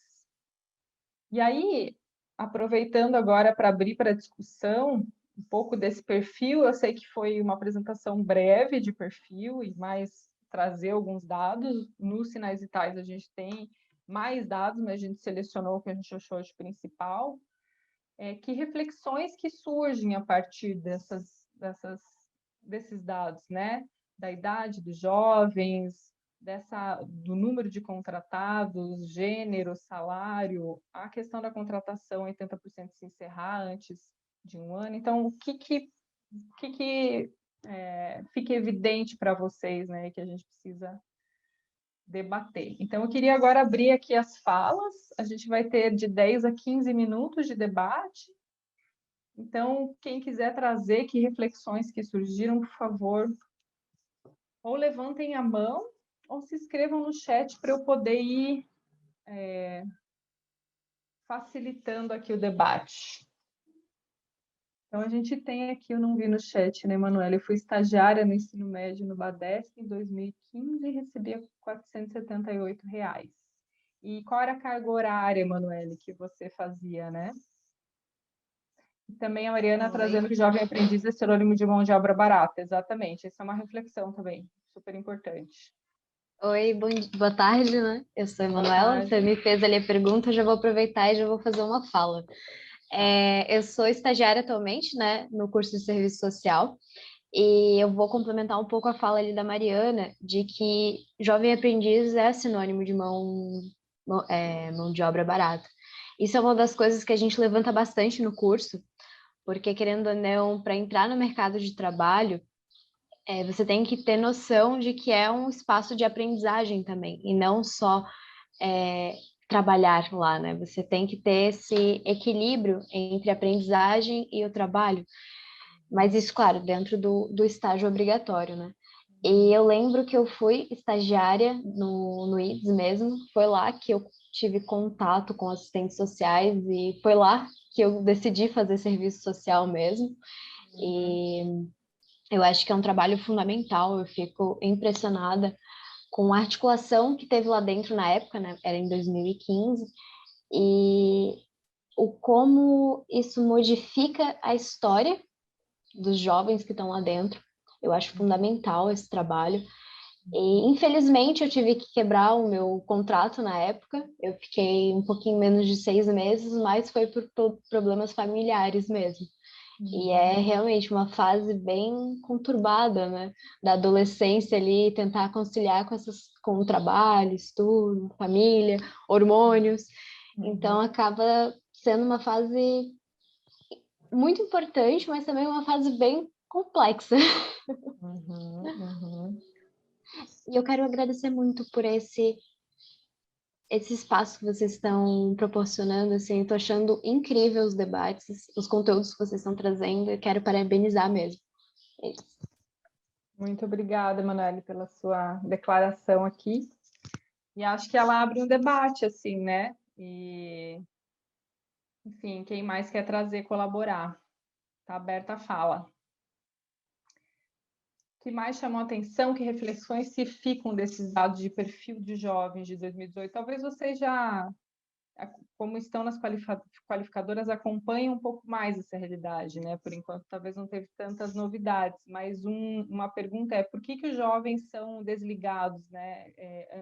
E aí, aproveitando agora para abrir para discussão um pouco desse perfil, eu sei que foi uma apresentação breve de perfil e mais trazer alguns dados. Nos sinais vitais a gente tem mais dados, mas a gente selecionou o que a gente achou de principal. Que reflexões que surgem a partir desses dados, né? Da idade dos jovens, do número de contratados, gênero, salário, a questão da contratação, 80% se encerrar antes de um ano. Então, o que fica evidente para vocês, né? Que a gente precisa debater. Então, eu queria agora abrir aqui as falas. A gente vai ter de 10 a 15 minutos de debate. Então, quem quiser trazer que reflexões que surgiram, por favor, ou levantem a mão, ou se inscrevam no chat para eu poder ir facilitando aqui o debate. Então, a gente tem aqui, eu não vi no chat, né, Manuela? Eu fui estagiária no ensino médio no Badesc em 2015 e recebia R$ 478. E qual era a carga horária, Manuela, que você fazia, né? E também a Mariana trazendo que jovem aprendiz é sinônimo de mão de obra barata. Exatamente, essa é uma reflexão também, super importante. Oi, boa tarde, né? Eu sou a Emanuela, você me fez ali a pergunta, eu já vou aproveitar e já vou fazer uma fala. Eu sou estagiária atualmente, né, no curso de serviço social, e eu vou complementar um pouco a fala ali da Mariana, de que jovem aprendiz é sinônimo de mão de obra barata. Isso é uma das coisas que a gente levanta bastante no curso, porque, querendo ou não, para entrar no mercado de trabalho, você tem que ter noção de que é um espaço de aprendizagem também, e não só trabalhar lá, né? Você tem que ter esse equilíbrio entre a aprendizagem e o trabalho, mas isso, claro, dentro do estágio obrigatório, né? E eu lembro que eu fui estagiária no IDES mesmo, foi lá que eu tive contato com assistentes sociais e foi lá que eu decidi fazer serviço social mesmo. E eu acho que é um trabalho fundamental, eu fico impressionada com a articulação que teve lá dentro na época, né? Era em 2015, e o como isso modifica a história dos jovens que estão lá dentro. Eu acho fundamental esse trabalho. E, infelizmente, eu tive que quebrar o meu contrato na época. Eu fiquei um pouquinho menos de 6 meses, mas foi por problemas familiares mesmo. E é realmente uma fase bem conturbada, né? Da adolescência ali, tentar conciliar com o trabalho, estudo, família, hormônios. Então, acaba sendo uma fase muito importante, mas também uma fase bem complexa. E eu quero agradecer muito por esse espaço que vocês estão proporcionando, assim, eu tô achando incrível os debates, os conteúdos que vocês estão trazendo, eu quero parabenizar mesmo. É isso. Muito obrigada, Emanuele, pela sua declaração aqui. E acho que ela abre um debate, assim, né? E Enfim, quem mais quer trazer, colaborar? Está aberta a fala. O que mais chamou a atenção? Que reflexões se ficam desses dados de perfil de jovens de 2018? Talvez vocês já, como estão nas qualificadoras, acompanhem um pouco mais essa realidade, né? Por enquanto, talvez não teve tantas novidades, mas uma pergunta é: por que os jovens são desligados, né?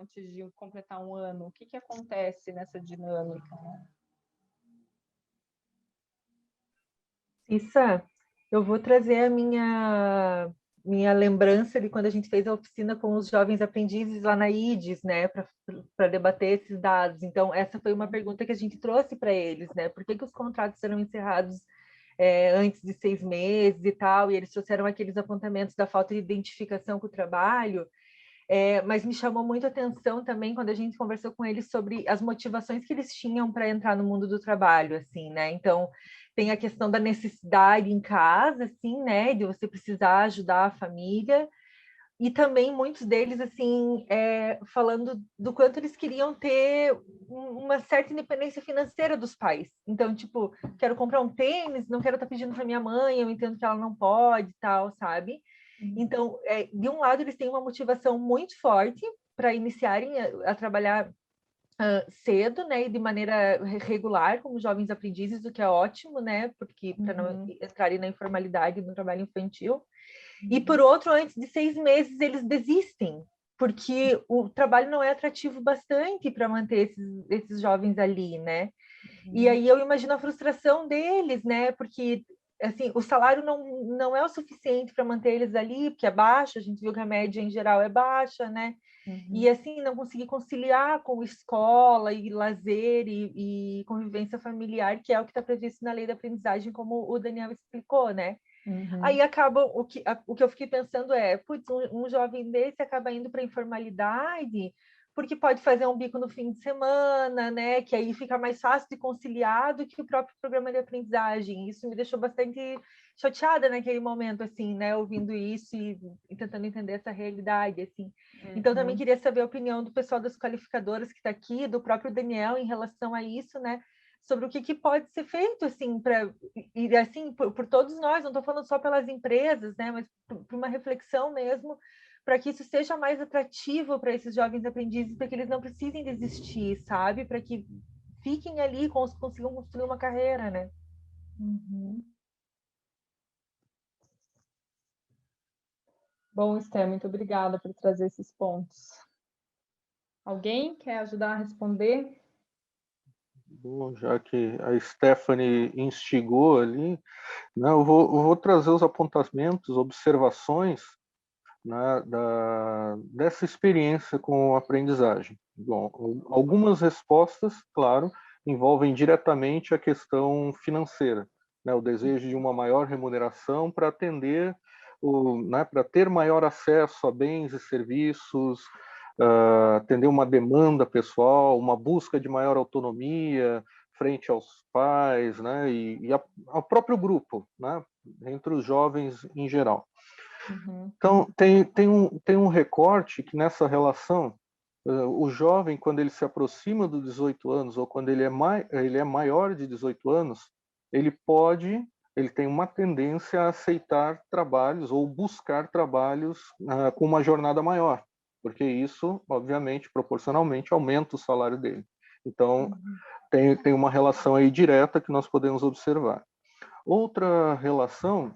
Antes de completar um ano? O que acontece nessa dinâmica? Cissa, eu vou trazer a minha lembrança de quando a gente fez a oficina com os jovens aprendizes lá na IDES, né, para debater esses dados. Então, essa foi uma pergunta que a gente trouxe para eles, né? Por que os contratos serão encerrados antes de 6 meses e tal? E eles trouxeram aqueles apontamentos da falta de identificação com o trabalho. Mas me chamou muito a atenção também quando a gente conversou com eles sobre as motivações que eles tinham para entrar no mundo do trabalho, assim, né? Então, tem a questão da necessidade em casa, assim, né? De você precisar ajudar a família. E também muitos deles, assim, falando do quanto eles queriam ter uma certa independência financeira dos pais. Então, tipo, quero comprar um tênis, não quero estar pedindo para minha mãe, eu entendo que ela não pode, tal, sabe? Então, de um lado, eles têm uma motivação muito forte para iniciarem a trabalhar cedo, né, e de maneira regular, como jovens aprendizes, o que é ótimo, né, porque para não entrarem na informalidade no trabalho infantil. E, por outro, antes de 6 meses, eles desistem, porque o trabalho não é atrativo bastante para manter esses jovens ali, né? E aí eu imagino a frustração deles, né? Porque assim, o salário não é o suficiente para manter eles ali, porque é baixo, a gente viu que a média em geral é baixa, né? E assim, não conseguir conciliar com escola e lazer e convivência familiar, que é o que está previsto na lei da aprendizagem, como o Daniel explicou, né? Aí acaba, o que eu fiquei pensando putz, um jovem desse acaba indo para a informalidade, porque pode fazer um bico no fim de semana, né? Que aí fica mais fácil de conciliar do que o próprio programa de aprendizagem. Isso me deixou bastante chateada naquele momento, assim, né? Ouvindo isso e tentando entender essa realidade, assim. Então, também queria saber a opinião do pessoal das qualificadoras que está aqui, do próprio Daniel, em relação a isso, né? Sobre o que pode ser feito, assim, e assim, por todos nós, não estou falando só pelas empresas, né? Mas por uma reflexão mesmo, para que isso seja mais atrativo para esses jovens aprendizes, para que eles não precisem desistir, sabe? Para que fiquem ali e consigam construir uma carreira, né? Bom, Esther, muito obrigada por trazer esses pontos. Alguém quer ajudar a responder? Bom, já que a Stephanie instigou ali, né, eu vou trazer os apontamentos, observações, né, dessa experiência com a aprendizagem. Bom, algumas respostas, claro, envolvem diretamente a questão financeira, né, o desejo de uma maior remuneração para atender, né, para ter maior acesso a bens e serviços, atender uma demanda pessoal, uma busca de maior autonomia frente aos pais, né, e ao próprio grupo, né, entre os jovens em geral. Então, tem um recorte que nessa relação, o jovem, quando ele se aproxima dos 18 anos, ou quando ele é maior de 18 anos, ele tem uma tendência a aceitar trabalhos ou buscar trabalhos com uma jornada maior, porque isso, obviamente, proporcionalmente, aumenta o salário dele. Então, tem uma relação aí direta que nós podemos observar. Outra relação,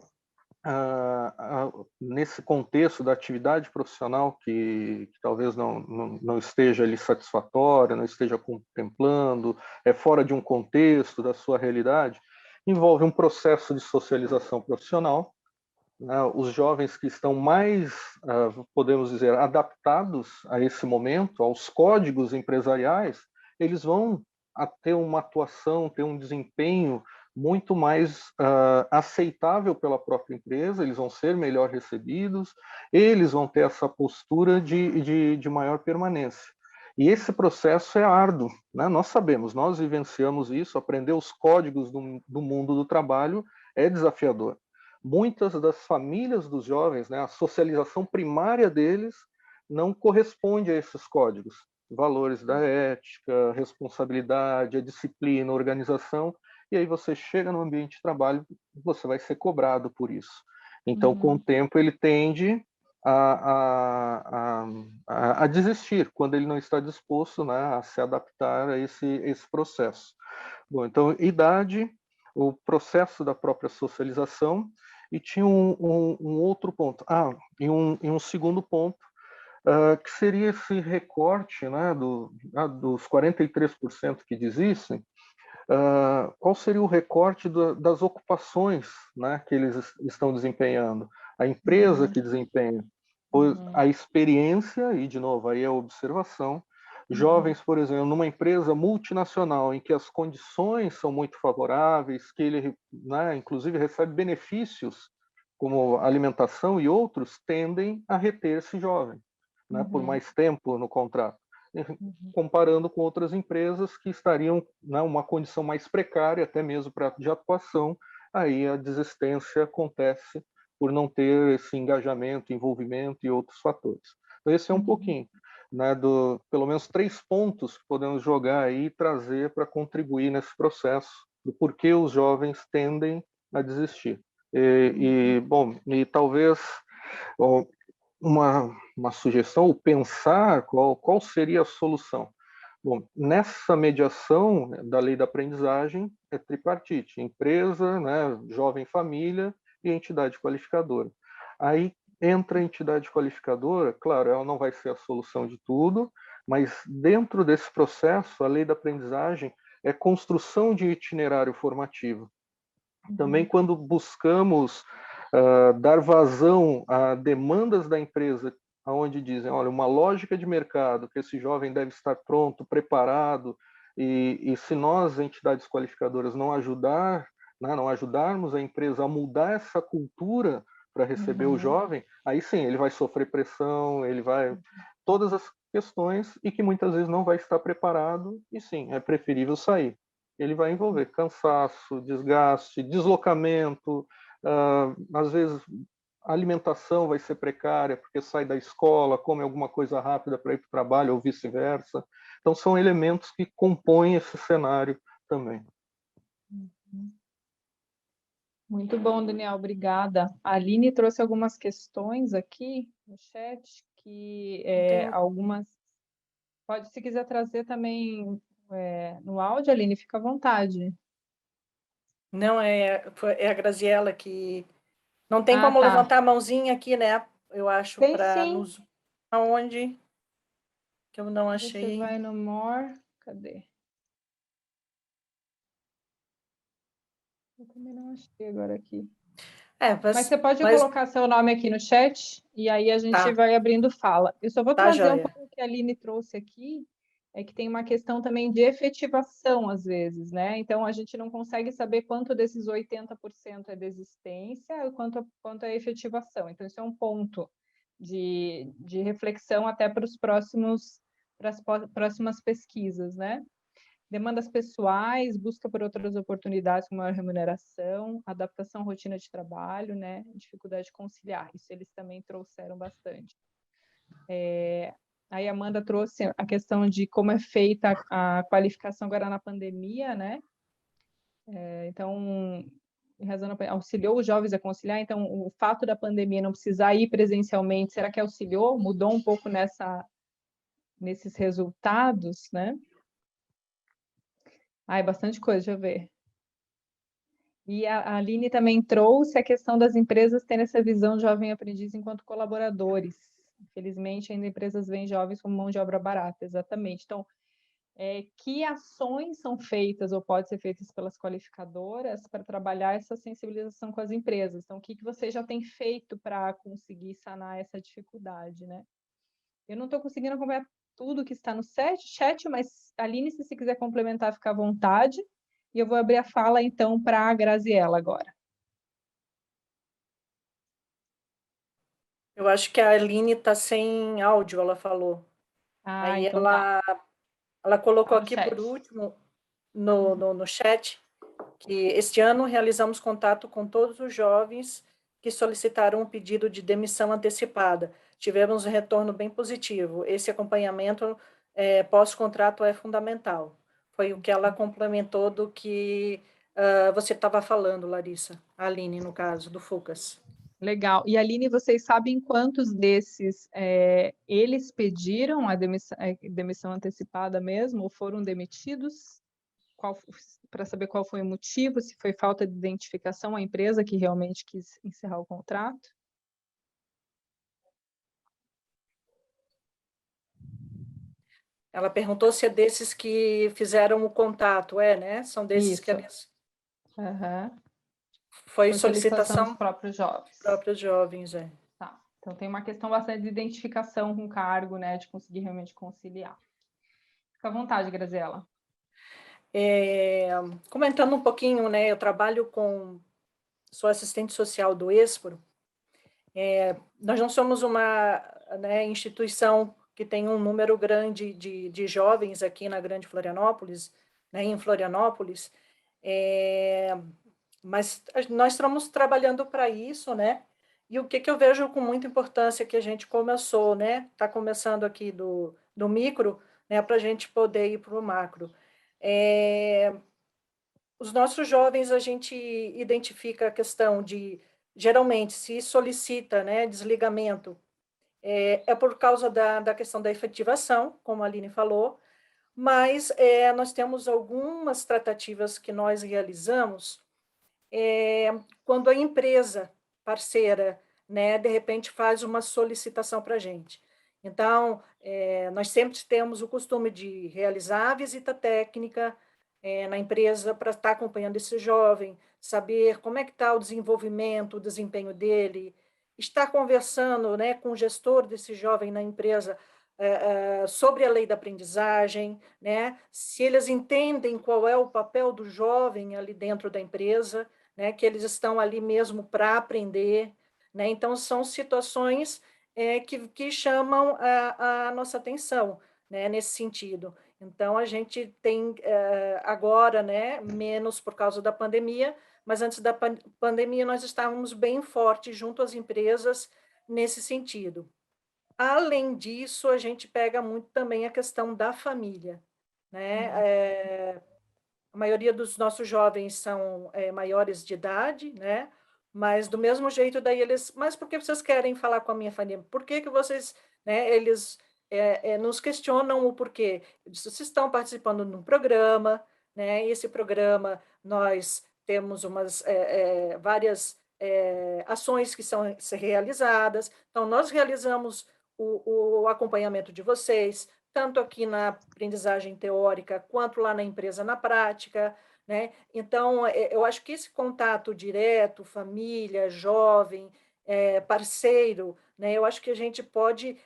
nesse contexto da atividade profissional que talvez não esteja ali satisfatória, não esteja contemplando, é fora de um contexto da sua realidade, envolve um processo de socialização profissional, né? Os jovens que estão mais, podemos dizer, adaptados a esse momento, aos códigos empresariais, eles vão ter uma atuação, ter um desempenho muito mais aceitável pela própria empresa, eles vão ser melhor recebidos, eles vão ter essa postura de maior permanência. E esse processo é árduo, né? Nós sabemos, nós vivenciamos isso, aprender os códigos do mundo do trabalho é desafiador. Muitas das famílias dos jovens, né, a socialização primária deles não corresponde a esses códigos. Valores da ética, responsabilidade, a disciplina, a organização, e aí você chega no ambiente de trabalho, você vai ser cobrado por isso. Então, com o tempo, ele tende a desistir, quando ele não está disposto, né, a se adaptar a esse processo. Bom, então, idade, o processo da própria socialização, e tinha um outro ponto. E um segundo ponto, que seria esse recorte, né, dos 43% que desistem, qual seria o recorte das ocupações, né, que eles estão desempenhando, a empresa que desempenha, pois a experiência, e de novo, aí é a observação, jovens, por exemplo, numa empresa multinacional em que as condições são muito favoráveis, que ele, né, inclusive recebe benefícios como alimentação e outros, tendem a reter esse jovem, né, por mais tempo no contrato, comparando com outras empresas que estariam numa condição mais precária, até mesmo de atuação, aí a desistência acontece por não ter esse engajamento, envolvimento e outros fatores. Então, esse é um pouquinho, né, pelo menos 3 pontos que podemos jogar aí e trazer para contribuir nesse processo do porquê os jovens tendem a desistir. Bom, e talvez uma sugestão, ou pensar qual seria a solução. Bom, nessa mediação da lei da aprendizagem é tripartite, empresa, né, jovem família e entidade qualificadora. Aí entra a entidade qualificadora, claro, ela não vai ser a solução de tudo, mas dentro desse processo, a lei da aprendizagem é construção de itinerário formativo. Também quando buscamos dar vazão a demandas da empresa, onde dizem, olha, uma lógica de mercado, que esse jovem deve estar pronto, preparado, e se nós, entidades qualificadoras, não ajudarmos a empresa a mudar essa cultura para receber o jovem, aí sim, ele vai sofrer pressão, ele vai... Todas as questões, e que muitas vezes não vai estar preparado, e sim, é preferível sair. Ele vai envolver cansaço, desgaste, deslocamento, às vezes a alimentação vai ser precária, porque sai da escola, come alguma coisa rápida para ir para o trabalho, ou vice-versa. Então, são elementos que compõem esse cenário também. Muito bom, Daniel, obrigada. A Aline trouxe algumas questões aqui no chat, que algumas... Pode, se quiser trazer também no áudio, Aline, fica à vontade. Não, é a Graziella que... Não tem como tá. levantar a mãozinha aqui, né? Eu acho, Tem para sim. nos... Aonde? Que eu não achei. Você vai no More. Cadê? Eu também não achei agora aqui. Mas você pode colocar seu nome aqui no chat e aí a gente vai abrindo fala. Eu só vou trazer um pouco o que a Aline trouxe aqui, é que tem uma questão também de efetivação, às vezes, né? Então, a gente não consegue saber quanto desses 80% é desistência e quanto é efetivação. Então, isso é um ponto de reflexão até para as próximas pesquisas, né? Demandas pessoais, busca por outras oportunidades com maior remuneração, adaptação à rotina de trabalho, né? Dificuldade de conciliar. Isso eles também trouxeram bastante. Aí a Amanda trouxe a questão de como é feita a qualificação agora na pandemia, né? Então, auxiliou os jovens a conciliar. Então, o fato da pandemia não precisar ir presencialmente, será que auxiliou? Mudou um pouco nesses resultados, né? Bastante coisa, deixa eu ver. E a Aline também trouxe a questão das empresas terem essa visão de jovem aprendiz enquanto colaboradores. Infelizmente, ainda empresas veem jovens como mão de obra barata, exatamente. Então, que ações são feitas ou podem ser feitas pelas qualificadoras para trabalhar essa sensibilização com as empresas? Então, o que você já tem feito para conseguir sanar essa dificuldade, né? Eu não estou conseguindo acompanhar tudo que está no chat, mas, Aline, se você quiser complementar, fica à vontade. E eu vou abrir a fala, então, para a Graziella agora. Eu acho que a Aline está sem áudio, ela falou. Aí então ela colocou aqui chat. por último, no chat, que este ano realizamos contato com todos os jovens que solicitaram um pedido de demissão antecipada. Tivemos um retorno bem positivo. Esse acompanhamento pós-contrato é fundamental. Foi o que ela complementou do que você estava falando, Larissa, a Aline, no caso, do Fucas. Legal. E, Aline, vocês sabem quantos desses eles pediram a demissão antecipada mesmo, ou foram demitidos? Para saber qual foi o motivo, se foi falta de identificação à empresa que realmente quis encerrar o contrato? Ela perguntou se é desses que fizeram o contato, né? São desses Isso. que eles... Uhum. Foi solicitação dos solicitação próprios jovens. Próprios jovens, Tá. Então tem uma questão bastante de identificação com o cargo, né? De conseguir realmente conciliar. Fica à vontade, Graziela. Comentando um pouquinho, né? Eu sou assistente social do Expro. Nós não somos uma, né, instituição que tem um número grande de jovens aqui na Grande Florianópolis, né, em Florianópolis, mas nós estamos trabalhando para isso, né? E o que eu vejo com muita importância que a gente começou, né? Está começando aqui do micro, né? Para a gente poder ir para o macro. Os nossos jovens, a gente identifica a questão de, geralmente, se solicita, né, desligamento, é por causa da questão da efetivação, como a Aline falou, mas nós temos algumas tratativas que nós realizamos quando a empresa parceira, né, de repente faz uma solicitação para a gente. Então, nós sempre temos o costume de realizar a visita técnica na empresa para estar acompanhando esse jovem, saber como é que está o desenvolvimento, o desempenho dele, estar conversando, né, com o gestor desse jovem na empresa sobre a lei da aprendizagem, né, se eles entendem qual é o papel do jovem ali dentro da empresa, né, que eles estão ali mesmo para aprender, né? Então, são situações que chamam a nossa atenção, né, nesse sentido. Então, a gente tem agora, né, menos por causa da pandemia, mas antes da pandemia nós estávamos bem fortes junto às empresas nesse sentido. Além disso, a gente pega muito também a questão da família, né? A maioria dos nossos jovens são maiores de idade, né? Mas do mesmo jeito daí mas por que vocês querem falar com a minha família? Por que vocês, né? Eles nos questionam o porquê. Vocês estão participando de um programa, né? Esse programa nós temos várias ações que são realizadas. Então nós realizamos o acompanhamento de vocês, tanto aqui na aprendizagem teórica, quanto lá na empresa na prática, né? Então, eu acho que esse contato direto, família, jovem, parceiro, né? Eu acho que a gente pode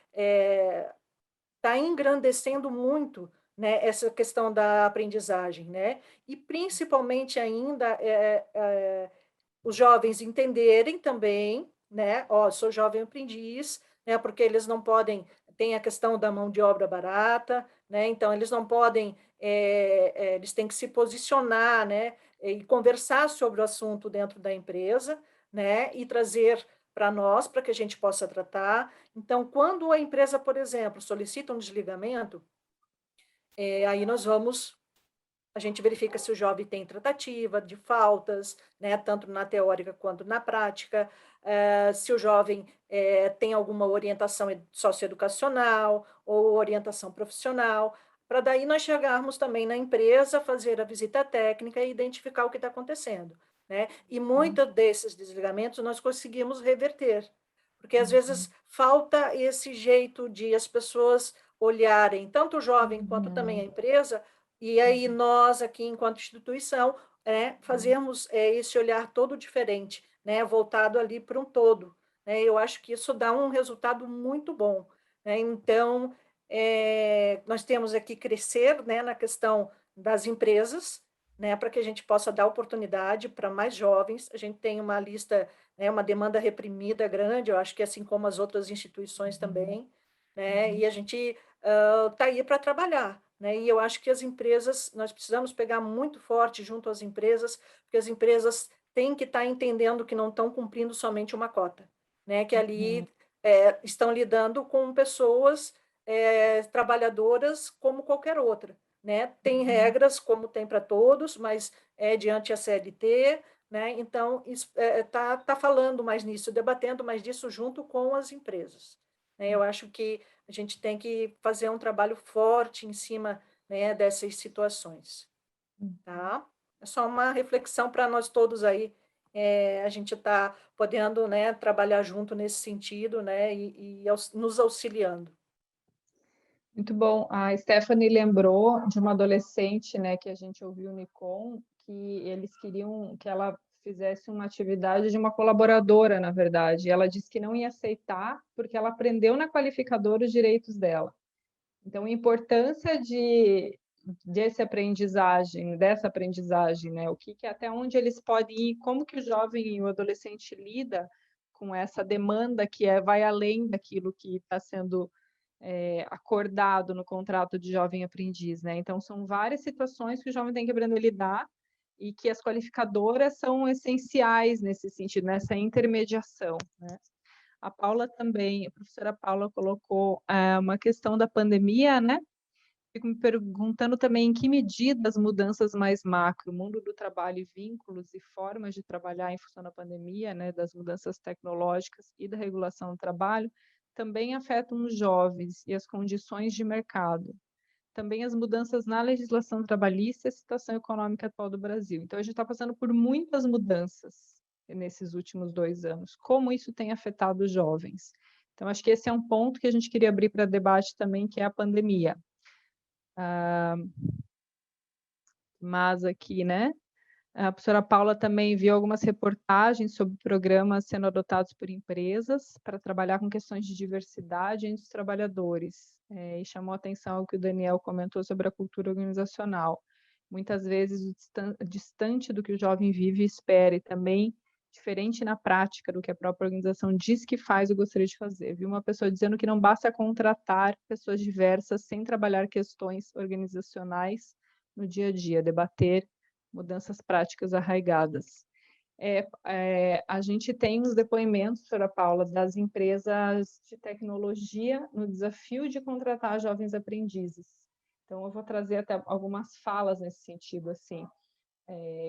estar engrandecendo muito, né, essa questão da aprendizagem, né? E principalmente ainda os jovens entenderem também, né? Sou jovem aprendiz, né? Porque eles não podem, tem a questão da mão de obra barata, né? Então eles não podem, eles têm que se posicionar, né? E conversar sobre o assunto dentro da empresa, né? E trazer para nós, para que a gente possa tratar. Então, quando a empresa, por exemplo, solicita um desligamento, aí a gente verifica se o jovem tem tratativa de faltas, né, tanto na teórica quanto na prática, se o jovem tem alguma orientação socioeducacional ou orientação profissional, para daí nós chegarmos também na empresa, fazer a visita técnica e identificar o que está acontecendo, né? E muitos desses desligamentos nós conseguimos reverter, porque às vezes falta esse jeito de as pessoas olharem, tanto o jovem quanto também a empresa, e aí nós aqui, enquanto instituição, fazermos esse olhar todo diferente, né, voltado ali para um todo, né? Eu acho que isso dá um resultado muito bom, né? Então, nós temos aqui crescer, né, na questão das empresas, né, para que a gente possa dar oportunidade para mais jovens. A gente tem uma lista, né, uma demanda reprimida grande, eu acho que assim como as outras instituições também, né? E a gente está aí para trabalhar, né? E eu acho que as empresas, nós precisamos pegar muito forte junto às empresas, porque as empresas têm que estar entendendo que não estão cumprindo somente uma cota, né? Que ali estão lidando com pessoas trabalhadoras como qualquer outra, né? Tem regras como tem para todos, mas diante a CLT, né? Então, está falando mais nisso, debatendo mais disso junto com as empresas. Né? Eu acho que a gente tem que fazer um trabalho forte em cima, né, dessas situações. Tá? É só uma reflexão para nós todos aí, a gente está podendo, né, trabalhar junto nesse sentido, né, e nos auxiliando. Muito bom. A Stephanie lembrou de uma adolescente, né, que a gente ouviu no Nicom, que eles queriam que ela fizesse uma atividade de uma colaboradora, na verdade. E ela disse que não ia aceitar porque ela aprendeu na qualificadora os direitos dela. Então, a importância dessa aprendizagem, né? O que até onde eles podem ir, como que o jovem e o adolescente lida com essa demanda que vai além daquilo que está sendo acordado no contrato de jovem aprendiz, né? Então, são várias situações que o jovem tem que aprender a lidar e que as qualificadoras são essenciais nesse sentido, nessa intermediação, né? A Paula também, a professora Paula colocou uma questão da pandemia, né? Fico me perguntando também em que medida as mudanças mais macro, o mundo do trabalho e vínculos e formas de trabalhar em função da pandemia, né, das mudanças tecnológicas e da regulação do trabalho, também afetam os jovens e as condições de mercado. Também as mudanças na legislação trabalhista e a situação econômica atual do Brasil. Então, a gente está passando por muitas mudanças nesses últimos 2 anos. Como isso tem afetado os jovens? Então, acho que esse é um ponto que a gente queria abrir para debate também, que é a pandemia. Mas aqui, né? A professora Paula também viu algumas reportagens sobre programas sendo adotados por empresas para trabalhar com questões de diversidade entre os trabalhadores. E chamou a atenção o que o Daniel comentou sobre a cultura organizacional. Muitas vezes distante do que o jovem vive e espera, e também diferente na prática do que a própria organização diz que faz ou gostaria de fazer. Vi uma pessoa dizendo que não basta contratar pessoas diversas sem trabalhar questões organizacionais no dia a dia, debater mudanças práticas arraigadas. A gente tem os depoimentos, professora Paula, das empresas de tecnologia no desafio de contratar jovens aprendizes. Então, eu vou trazer até algumas falas nesse sentido, assim.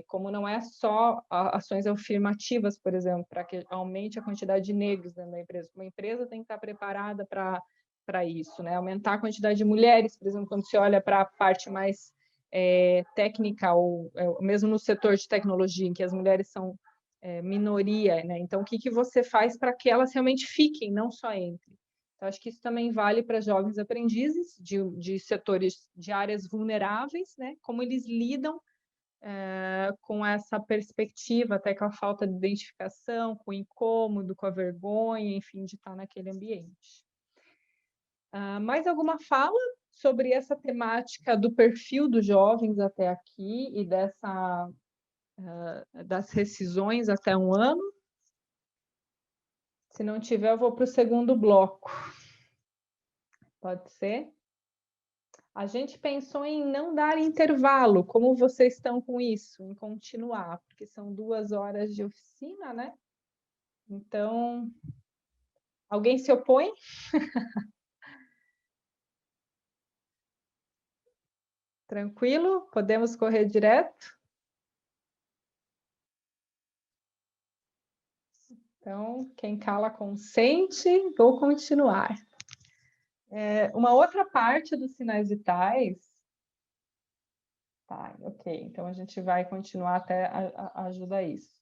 Como não é só ações afirmativas, por exemplo, para que aumente a quantidade de negros dentro da empresa. Uma empresa tem que estar preparada para isso, né? Aumentar a quantidade de mulheres, por exemplo, quando se olha para a parte mais técnica, ou mesmo no setor de tecnologia, em que as mulheres são minoria, né? Então, o que você faz para que elas realmente fiquem, não só entrem? Então, acho que isso também vale para jovens aprendizes de setores, de áreas vulneráveis, né? Como eles lidam com essa perspectiva, até com a falta de identificação, com o incômodo, com a vergonha, enfim, de estar naquele ambiente. Mais alguma fala sobre essa temática do perfil dos jovens até aqui e das rescisões até 1 ano? Se não tiver, eu vou para o segundo bloco. Pode ser? A gente pensou em não dar intervalo. Como vocês estão com isso? Em continuar, porque são 2 horas de oficina, né? Então, alguém se opõe? Tranquilo? Podemos correr direto? Então, quem cala consente, vou continuar. Uma outra parte dos sinais vitais. Tá, ok. Então, a gente vai continuar até ajudar isso.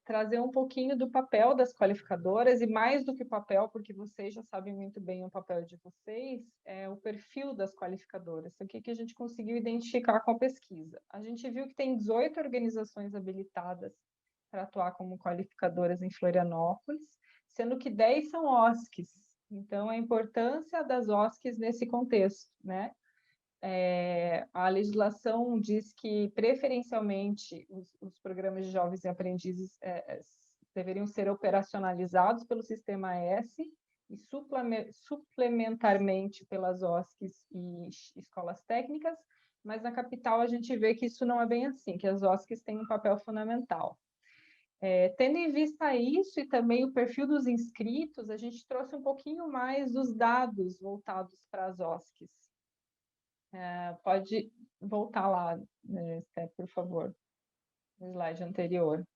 Trazer um pouquinho do papel das qualificadoras, e mais do que papel, porque vocês já sabem muito bem o papel de vocês, é o perfil das qualificadoras. O que a gente conseguiu identificar com a pesquisa? A gente viu que tem 18 organizações habilitadas para atuar como qualificadoras em Florianópolis, sendo que 10 são OSCs. Então, a importância das OSCs nesse contexto, né? A legislação diz que, preferencialmente, os programas de jovens e aprendizes deveriam ser operacionalizados pelo Sistema S e suplementarmente pelas OSCs e escolas técnicas, mas na capital a gente vê que isso não é bem assim, que as OSCs têm um papel fundamental. Tendo em vista isso e também o perfil dos inscritos, a gente trouxe um pouquinho mais dos dados voltados para as OSCs. Pode voltar lá, Esther, por favor, no slide anterior.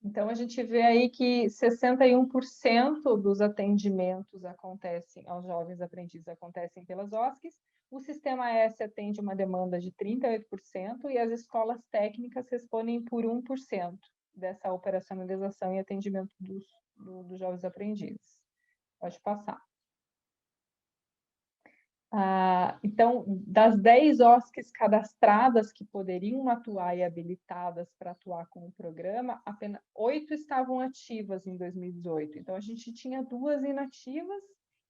Então, a gente vê aí que 61% dos atendimentos aos jovens aprendizes acontecem pelas OSCs, o Sistema S atende uma demanda de 38% e as escolas técnicas respondem por 1% dessa operacionalização e atendimento dos jovens aprendizes. Pode passar. Então, das 10 OSCs cadastradas que poderiam atuar e habilitadas para atuar com o programa, apenas 8 estavam ativas em 2018. Então, a gente tinha 2 inativas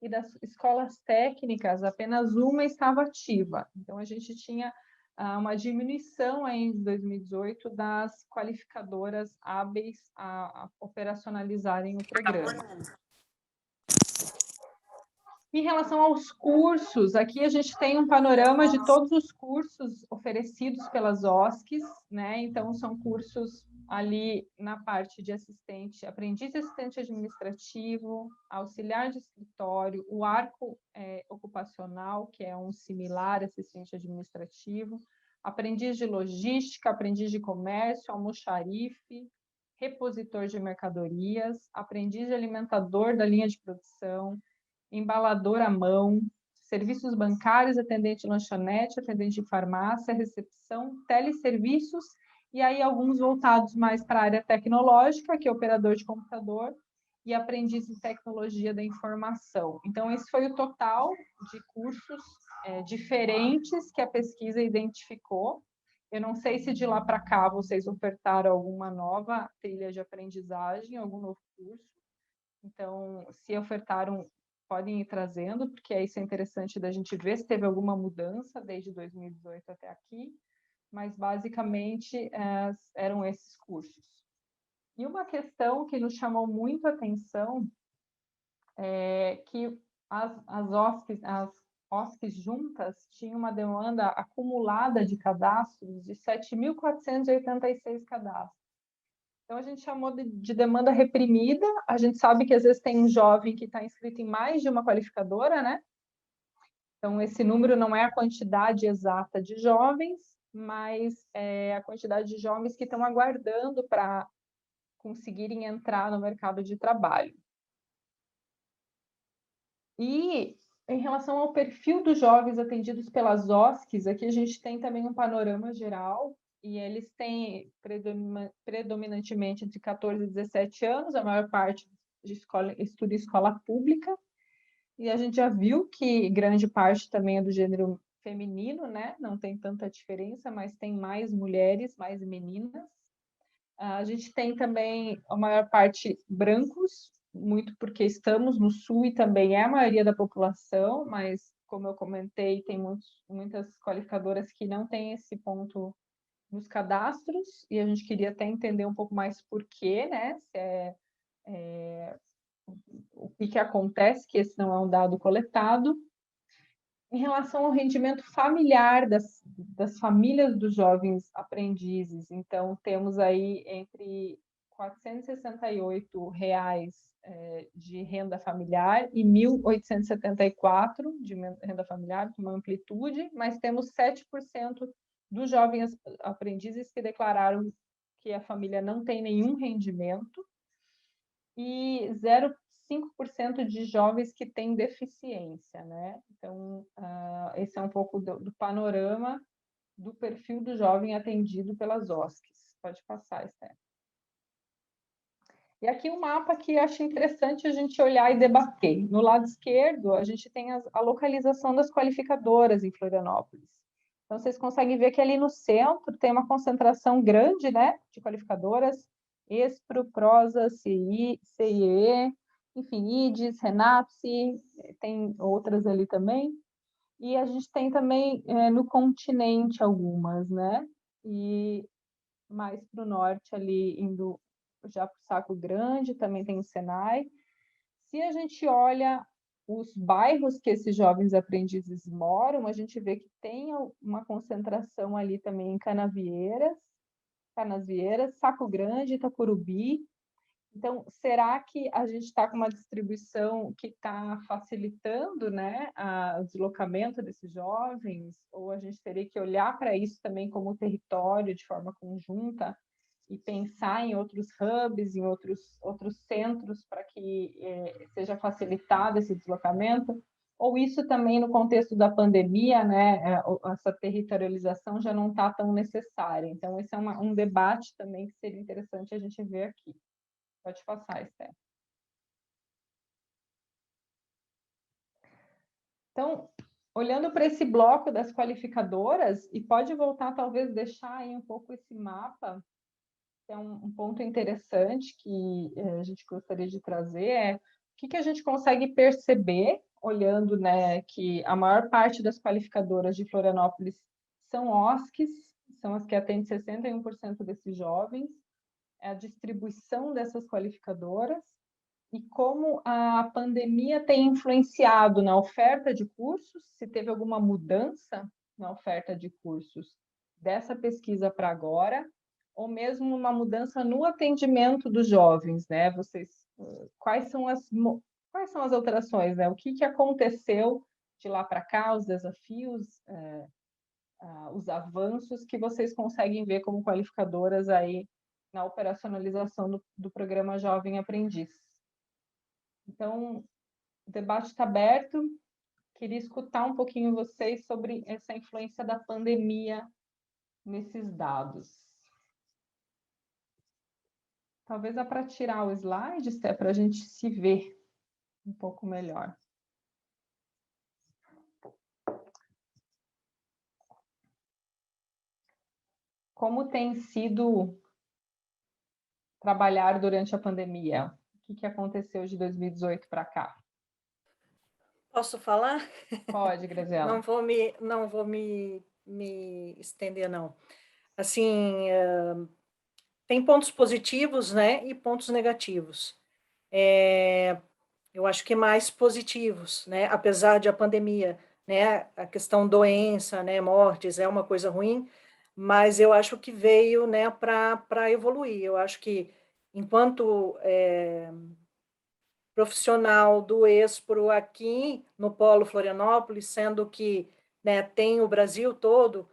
e das escolas técnicas, apenas uma estava ativa. Então, a gente tinha uma diminuição aí em 2018 das qualificadoras hábeis a operacionalizarem o programa. Em relação aos cursos, aqui a gente tem um panorama de todos os cursos oferecidos pelas OSCs, né? Então, são cursos ali na parte de aprendiz assistente administrativo, auxiliar de escritório, o arco ocupacional, que é um similar assistente administrativo, aprendiz de logística, aprendiz de comércio, almoxarife, repositor de mercadorias, aprendiz de alimentador da linha de produção, embalador à mão, serviços bancários, atendente de lanchonete, atendente de farmácia, recepção, teleserviços, e aí alguns voltados mais para a área tecnológica, que é operador de computador, e aprendiz em tecnologia da informação. Então, esse foi o total de cursos diferentes que a pesquisa identificou. Eu não sei se de lá para cá vocês ofertaram alguma nova trilha de aprendizagem, algum novo curso. Então, se ofertaram, podem ir trazendo, porque isso é interessante da gente ver se teve alguma mudança desde 2018 até aqui, mas basicamente eram esses cursos. E uma questão que nos chamou muito a atenção é que as OSCs juntas tinham uma demanda acumulada de cadastros de 7.486 cadastros. Então, a gente chamou de demanda reprimida. A gente sabe que, às vezes, tem um jovem que está inscrito em mais de uma qualificadora, né? Então, esse número não é a quantidade exata de jovens, mas é a quantidade de jovens que estão aguardando para conseguirem entrar no mercado de trabalho. E, em relação ao perfil dos jovens atendidos pelas OSCs, aqui a gente tem também um panorama geral, e eles têm predominantemente entre 14 e 17 anos, a maior parte estuda em escola pública, e a gente já viu que grande parte também é do gênero feminino, né? Não tem tanta diferença, mas tem mais mulheres, mais meninas. A gente tem também a maior parte brancos, muito porque estamos no sul e também é a maioria da população, mas, como eu comentei, tem muitas qualificadoras que não têm esse ponto nos cadastros, e a gente queria até entender um pouco mais por quê, né? O que acontece, que esse não é um dado coletado. Em relação ao rendimento familiar das famílias dos jovens aprendizes, então, temos aí entre R$ 468 de renda familiar e R$ 1.874 de renda familiar, com uma amplitude, mas temos 7% dos jovens aprendizes que declararam que a família não tem nenhum rendimento e 0,5% de jovens que têm deficiência, né? Então, esse é um pouco do panorama do perfil do jovem atendido pelas OSCs. Pode passar, Esther. E aqui um mapa que acho interessante a gente olhar e debater. No lado esquerdo, a gente tem a localização das qualificadoras em Florianópolis. Então, vocês conseguem ver que ali no centro tem uma concentração grande, né, de qualificadoras, Espro, Prosa, CIE, enfim, IDES, Renapse, tem outras ali também. E a gente tem também no continente algumas, né? E mais para o norte ali, indo já para o Saco Grande, também tem o Senai. Se a gente olha os bairros que esses jovens aprendizes moram, a gente vê que tem uma concentração ali também em Canasvieiras, Saco Grande, Itacurubi, Então, será que a gente está com uma distribuição que está facilitando, né, o deslocamento desses jovens? Ou a gente teria que olhar para isso também como território de forma conjunta e pensar em outros hubs, em outros centros para que seja facilitado esse deslocamento? Ou isso também no contexto da pandemia, né, essa territorialização já não está tão necessária? Então, esse é um debate também que seria interessante a gente ver aqui. Pode passar, Esther. Então, olhando para esse bloco das qualificadoras, e pode voltar, talvez, deixar aí um pouco esse mapa, que é um ponto interessante que a gente gostaria de trazer, é o que a gente consegue perceber, olhando, né, que a maior parte das qualificadoras de Florianópolis são OSCs, são as que atendem 61% desses jovens, a distribuição dessas qualificadoras e como a pandemia tem influenciado na oferta de cursos, se teve alguma mudança na oferta de cursos dessa pesquisa para agora, ou mesmo uma mudança no atendimento dos jovens, né? Quais são as alterações, né? O que aconteceu de lá para cá, os desafios, os avanços que vocês conseguem ver como qualificadoras aí na operacionalização do programa Jovem Aprendiz. Então, o debate está aberto. Queria escutar um pouquinho vocês sobre essa influência da pandemia nesses dados. Talvez dá para tirar o slide, Esther, para a gente se ver um pouco melhor. Como tem sido trabalhar durante a pandemia? O que aconteceu de 2018 para cá? Posso falar? Pode, Graziela. Não vou me estender, não. Assim, tem pontos positivos, né, e pontos negativos. Eu acho que mais positivos, né, apesar de a pandemia, né, a questão doença, né, mortes é uma coisa ruim, mas eu acho que veio, né, para evoluir. Eu acho que enquanto profissional do Expro aqui no Polo Florianópolis, sendo que, né, tem o Brasil todo,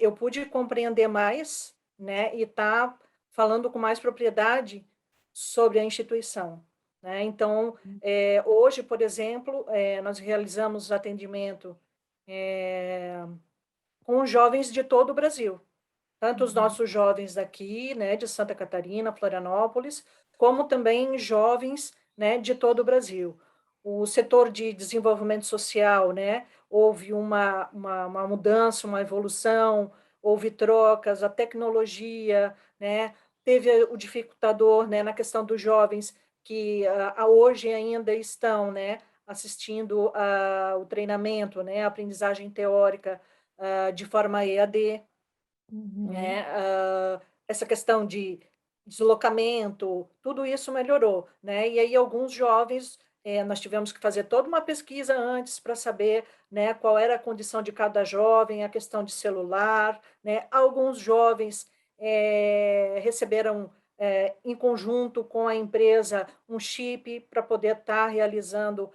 eu pude compreender mais, né, e estar falando com mais propriedade sobre a instituição, né? Então, hoje, por exemplo, nós realizamos atendimento com jovens de todo o Brasil, tanto os nossos jovens daqui, né, de Santa Catarina, Florianópolis, como também jovens, né, de todo o Brasil. O setor de desenvolvimento social, né, houve uma mudança, uma evolução, houve trocas, a tecnologia, né, teve o dificultador, né, na questão dos jovens que hoje ainda estão, né, assistindo o treinamento, né, a aprendizagem teórica de forma EAD, né? Essa questão de deslocamento, tudo isso melhorou, né? E aí alguns jovens, nós tivemos que fazer toda uma pesquisa antes para saber, né, qual era a condição de cada jovem, a questão de celular, né? Alguns jovens receberam em conjunto com a empresa um chip para poder estar realizando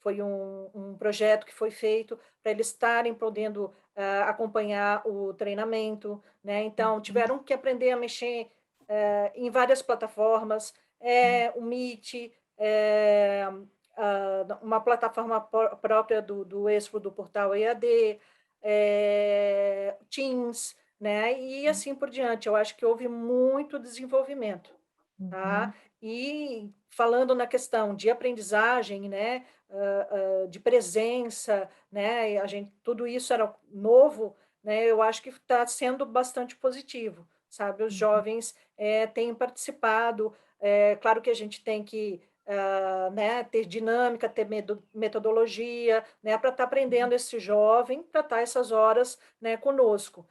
foi um projeto que foi feito para eles estarem podendo acompanhar o treinamento, né? Então, tiveram que aprender a mexer em várias plataformas, o Meet, uma plataforma própria do Expo, do portal EAD, Teams, né? E assim por diante. Eu acho que houve muito desenvolvimento, tá? E falando na questão de aprendizagem, né, de presença, né, tudo isso era novo, né, eu acho que está sendo bastante positivo, sabe? Os jovens têm participado, claro que a gente tem que né, ter dinâmica, ter metodologia, né, para estar aprendendo esse jovem, para estar essas horas, né, conosco.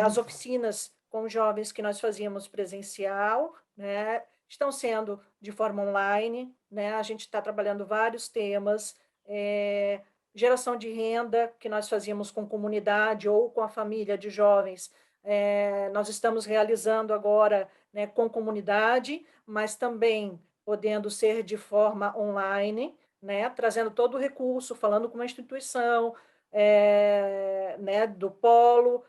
As oficinas com jovens que nós fazíamos presencial, né, estão sendo de forma online, né? A gente está trabalhando vários temas, geração de renda, que nós fazíamos com comunidade ou com a família de jovens. Nós estamos realizando agora né, com comunidade, mas também podendo ser de forma online, né, trazendo todo o recurso, falando com uma instituição, né, do polo,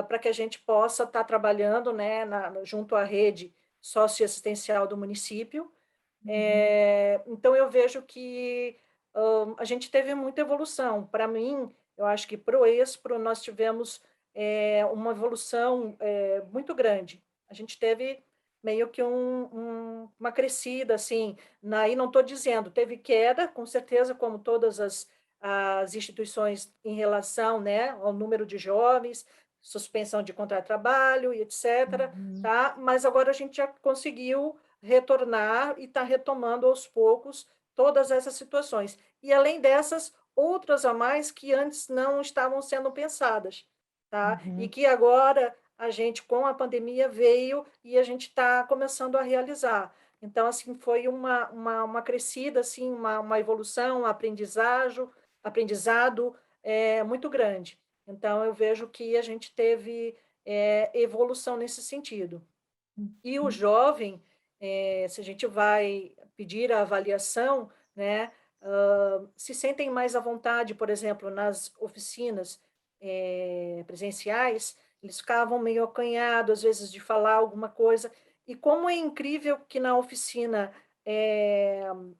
para que a gente possa estar trabalhando, né, junto à rede socioassistencial do município. Então, eu vejo que a gente teve muita evolução. Para mim, eu acho que para o Expro nós tivemos uma evolução muito grande. A gente teve meio que uma crescida, assim, aí não estou dizendo, teve queda, com certeza, como todas as instituições em relação, né, ao número de jovens, suspensão de contrato de trabalho e etc., tá? Mas agora a gente já conseguiu retornar e está retomando aos poucos todas essas situações. E além dessas, outras a mais que antes não estavam sendo pensadas, tá? E que agora a gente, com a pandemia, veio e a gente está começando a realizar. Então, assim, foi uma crescida, assim, uma evolução, um aprendizado muito grande. Então, eu vejo que a gente teve evolução nesse sentido. E o jovem, se a gente vai pedir a avaliação, né, se sentem mais à vontade, por exemplo, nas oficinas presenciais, eles ficavam meio acanhados, às vezes, de falar alguma coisa. E como é incrível que na oficina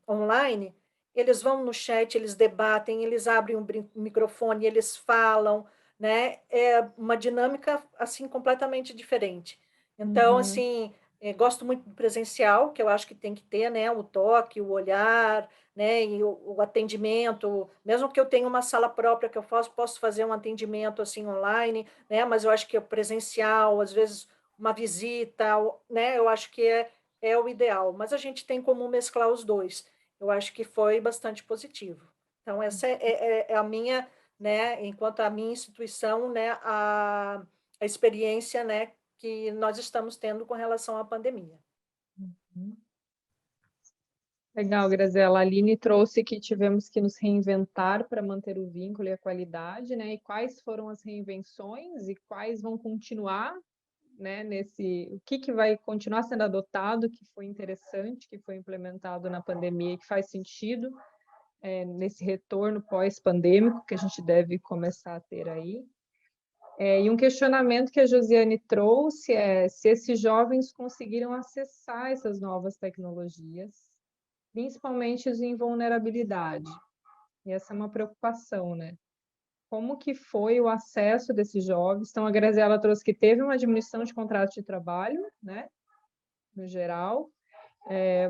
online, eles vão no chat, eles debatem, eles abrem um microfone, eles falam, né? É uma dinâmica, assim, completamente diferente. Então, assim, gosto muito do presencial, que eu acho que tem que ter, né? O toque, o olhar, né? E o atendimento, mesmo que eu tenha uma sala própria que eu posso fazer um atendimento assim online, né? Mas eu acho que é presencial, às vezes uma visita, né? Eu acho que é o ideal. Mas a gente tem como mesclar os dois. Eu acho que foi bastante positivo. Então, essa é a minha, né? Enquanto a minha instituição, né? A experiência, né? Que nós estamos tendo com relação à pandemia. Legal, Graziela. A Aline trouxe que tivemos que nos reinventar para manter o vínculo e a qualidade, né? E quais foram as reinvenções e quais vão continuar, né? O que vai continuar sendo adotado, que foi interessante, que foi implementado na pandemia e que faz sentido nesse retorno pós-pandêmico que a gente deve começar a ter aí. E um questionamento que a Josiane trouxe é se esses jovens conseguiram acessar essas novas tecnologias, principalmente os em vulnerabilidade. E essa é uma preocupação, né? Como que foi o acesso desses jovens? Então, a Graziela trouxe que teve uma diminuição de contratos de trabalho, né? No geral,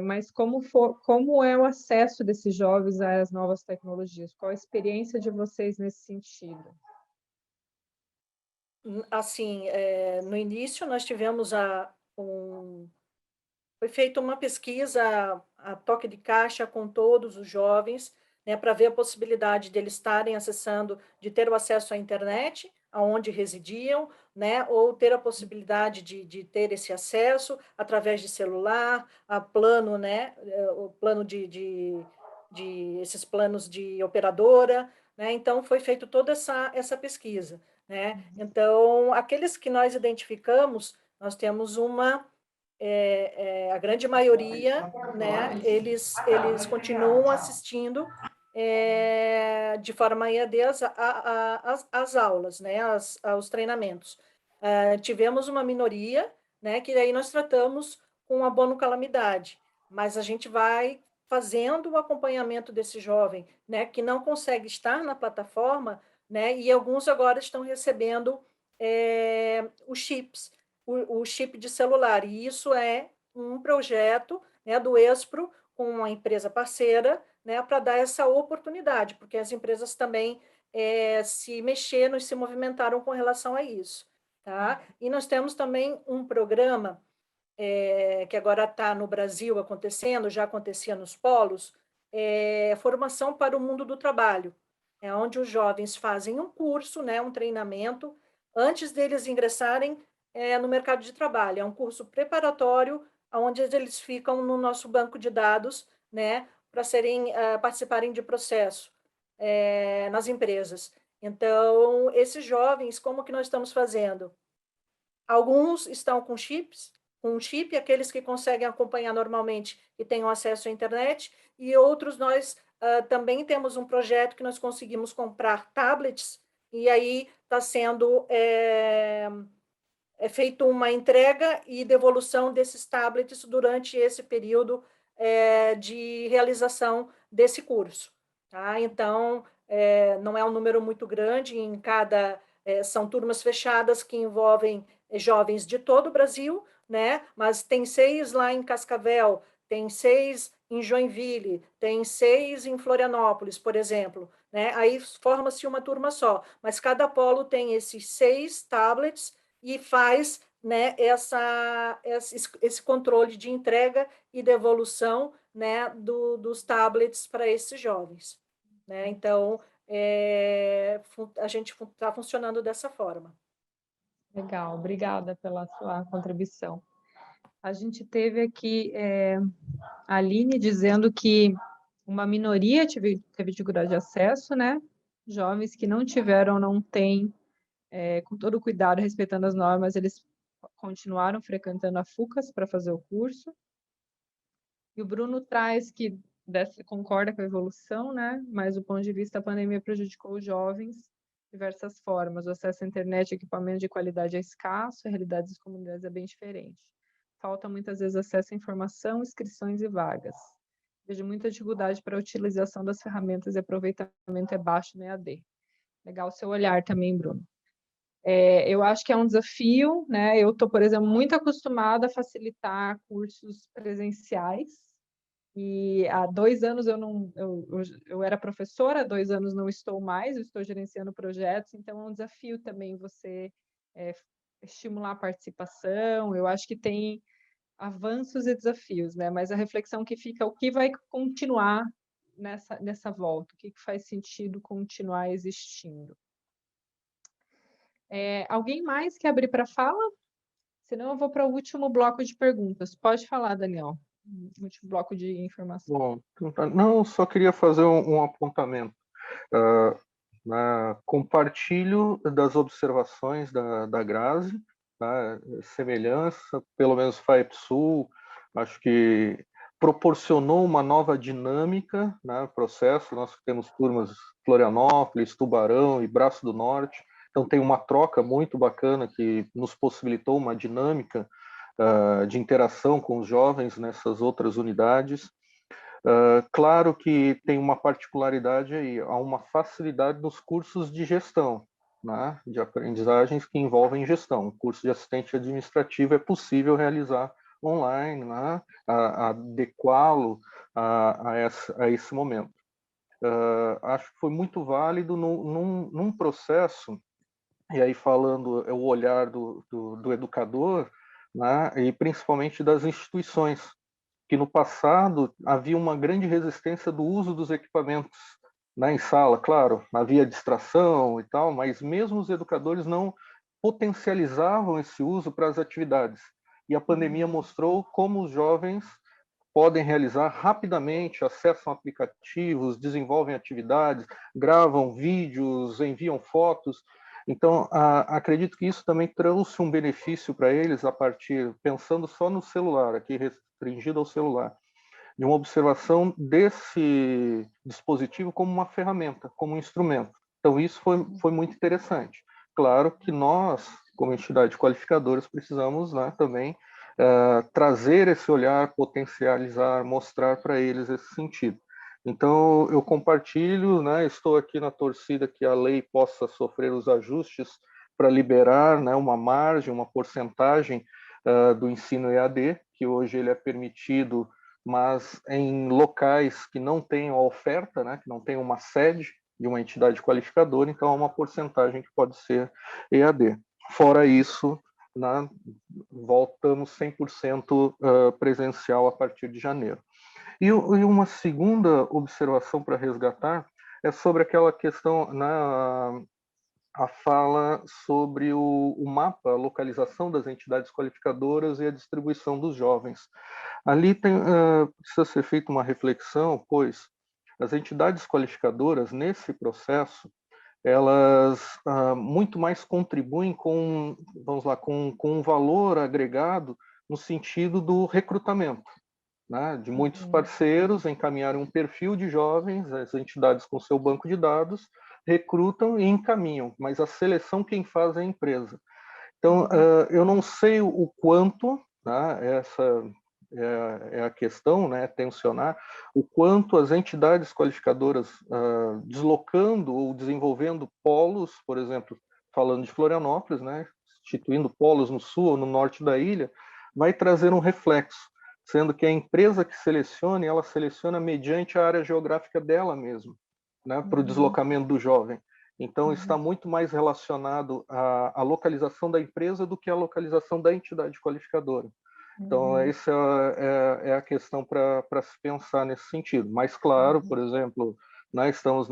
mas como é o acesso desses jovens às novas tecnologias? Qual a experiência de vocês nesse sentido? Assim, no início nós tivemos foi feita uma pesquisa a toque de caixa com todos os jovens, né, para ver a possibilidade deles estarem acessando, de ter o acesso à internet, aonde residiam, né, ou ter a possibilidade de ter esse acesso através de celular, a plano, né, o plano esses planos de operadora, né, então foi feita toda essa pesquisa, né, então aqueles que nós identificamos, nós temos a grande maioria, né, eles continuam assistindo de forma EAD as aulas, né, aos treinamentos. Tivemos uma minoria, né, que daí nós tratamos com abono calamidade, mas a gente vai fazendo o acompanhamento desse jovem, né, que não consegue estar na plataforma, né, e alguns agora estão recebendo os chips, o chip de celular, e isso é um projeto, né, do Expro com uma empresa parceira, né, para dar essa oportunidade, porque as empresas também se mexeram e se movimentaram com relação a isso. Tá? E nós temos também um programa que agora está no Brasil acontecendo, já acontecia nos polos, formação para o mundo do trabalho, onde os jovens fazem um curso, né, um treinamento, antes deles ingressarem no mercado de trabalho. É um curso preparatório, onde eles ficam no nosso banco de dados, né, para participarem de processo nas empresas. Então, esses jovens, como que nós estamos fazendo? Alguns estão com chips, com um chip, aqueles que conseguem acompanhar normalmente e tenham acesso à internet, e outros nós também temos um projeto que nós conseguimos comprar tablets, e aí está sendo feito uma entrega e devolução desses tablets durante esse período de realização desse curso. Tá? Então, não é um número muito grande, são turmas fechadas que envolvem jovens de todo o Brasil, né? Mas tem 6 lá em Cascavel, tem 6 em Joinville, tem 6 em Florianópolis, por exemplo, né? Aí forma-se uma turma só, mas cada polo tem esses 6 tablets e faz, né, esse controle de entrega e devolução, né, dos tablets para esses jovens. Né? Então, a gente está funcionando dessa forma. Legal, obrigada pela sua contribuição. A gente teve aqui a Aline dizendo que uma minoria teve dificuldade de acesso, né? Jovens que não tiveram, não têm, com todo o cuidado, respeitando as normas, eles continuaram frequentando a FUCAS para fazer o curso. E o Bruno traz que concorda com a evolução, né? Mas do ponto de vista, a pandemia prejudicou os jovens de diversas formas. O acesso à internet e equipamento de qualidade é escasso, a realidade das comunidades é bem diferente. Falta muitas vezes acesso à informação, inscrições e vagas. Vejo muita dificuldade para a utilização das ferramentas e aproveitamento é baixo no EAD. Legal o seu olhar também, Bruno. Eu acho que é um desafio, né? Eu estou, por exemplo, muito acostumada a facilitar cursos presenciais, e há 2 anos eu era professora, há 2 anos não estou mais, eu estou gerenciando projetos, então é um desafio também você estimular a participação. Eu acho que tem avanços e desafios, né? Mas a reflexão que fica é o que vai continuar nessa volta, o que faz sentido continuar existindo. Alguém mais quer abrir para fala? Senão eu vou para o último bloco de perguntas. Pode falar, Daniel. Último bloco de informação. Bom, não, só queria fazer um apontamento. Compartilho das observações da Grazi, tá? Semelhança, pelo menos FAEP-Sul, acho que proporcionou uma nova dinâmica, né, processo. Nós temos turmas Florianópolis, Tubarão e Braço do Norte, então tem uma troca muito bacana que nos possibilitou uma dinâmica de interação com os jovens nessas outras unidades. Claro que tem uma particularidade aí, há uma facilidade nos cursos de gestão, né, de aprendizagens que envolvem gestão. O curso de assistente administrativo é possível realizar online, né, adequá-lo a esse momento. Acho que foi muito válido num processo, e aí falando o olhar do educador, né, e principalmente das instituições, que no passado havia uma grande resistência do uso dos equipamentos, né, em sala. Claro, havia distração e tal, mas mesmo os educadores não potencializavam esse uso para as atividades. E a pandemia mostrou como os jovens podem realizar rapidamente, acessam aplicativos, desenvolvem atividades, gravam vídeos, enviam fotos. Então, acredito que isso também trouxe um benefício para eles a partir, pensando só no celular, aqui restringido ao celular, de uma observação desse dispositivo como uma ferramenta, como um instrumento. Então, isso foi muito interessante. Claro que nós, como entidade qualificadora, precisamos, né, também trazer esse olhar, potencializar, mostrar para eles esse sentido. Então, eu compartilho, né, estou aqui na torcida que a lei possa sofrer os ajustes para liberar, né, uma margem, uma porcentagem do ensino EAD, que hoje ele é permitido, mas em locais que não tenham a oferta, né, que não tenham uma sede de uma entidade qualificadora, então há uma porcentagem que pode ser EAD. Fora isso, né, voltamos 100% presencial a partir de janeiro. E uma segunda observação para resgatar é sobre aquela questão, a fala sobre o mapa, a localização das entidades qualificadoras e a distribuição dos jovens. Ali precisa ser feita uma reflexão, pois as entidades qualificadoras, nesse processo, elas muito mais contribuem com, vamos lá, com um valor agregado no sentido do recrutamento, né, de muitos parceiros encaminharem um perfil de jovens, as entidades com seu banco de dados recrutam e encaminham, mas a seleção quem faz é a empresa. Então, eu não sei o quanto, tá, essa é a questão, né, tensionar, o quanto as entidades qualificadoras deslocando ou desenvolvendo polos, por exemplo, falando de Florianópolis, né, instituindo polos no sul ou no norte da ilha, vai trazer um reflexo, sendo que a empresa que selecione, ela seleciona mediante a área geográfica dela mesma, né, para o deslocamento do jovem. Então, está muito mais relacionado à localização da empresa do que à localização da entidade qualificadora. Então, essa é a questão para se pensar nesse sentido. Mas, claro, por exemplo, nós estamos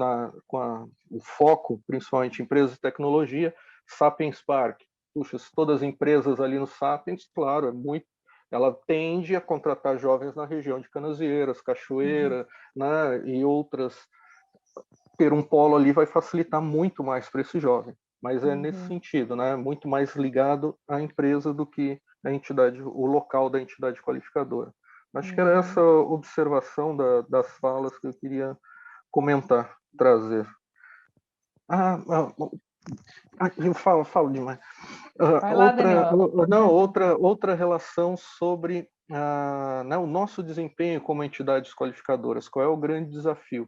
com o foco, principalmente em empresas de tecnologia, Sapiens Park. Puxa, se todas as empresas ali no Sapiens, claro, ela tende a contratar jovens na região de Canasvieiras, Cachoeira, né, e outras. Ter um polo ali vai facilitar muito mais para esse jovem. Mas é nesse sentido, né, muito mais ligado à empresa do que a entidade, o local da entidade qualificadora. Acho que era essa observação das falas que eu queria comentar, trazer. Eu falo demais. Vai lá, Daniel. Outra relação sobre né, o nosso desempenho como entidades qualificadoras. Qual é o grande desafio?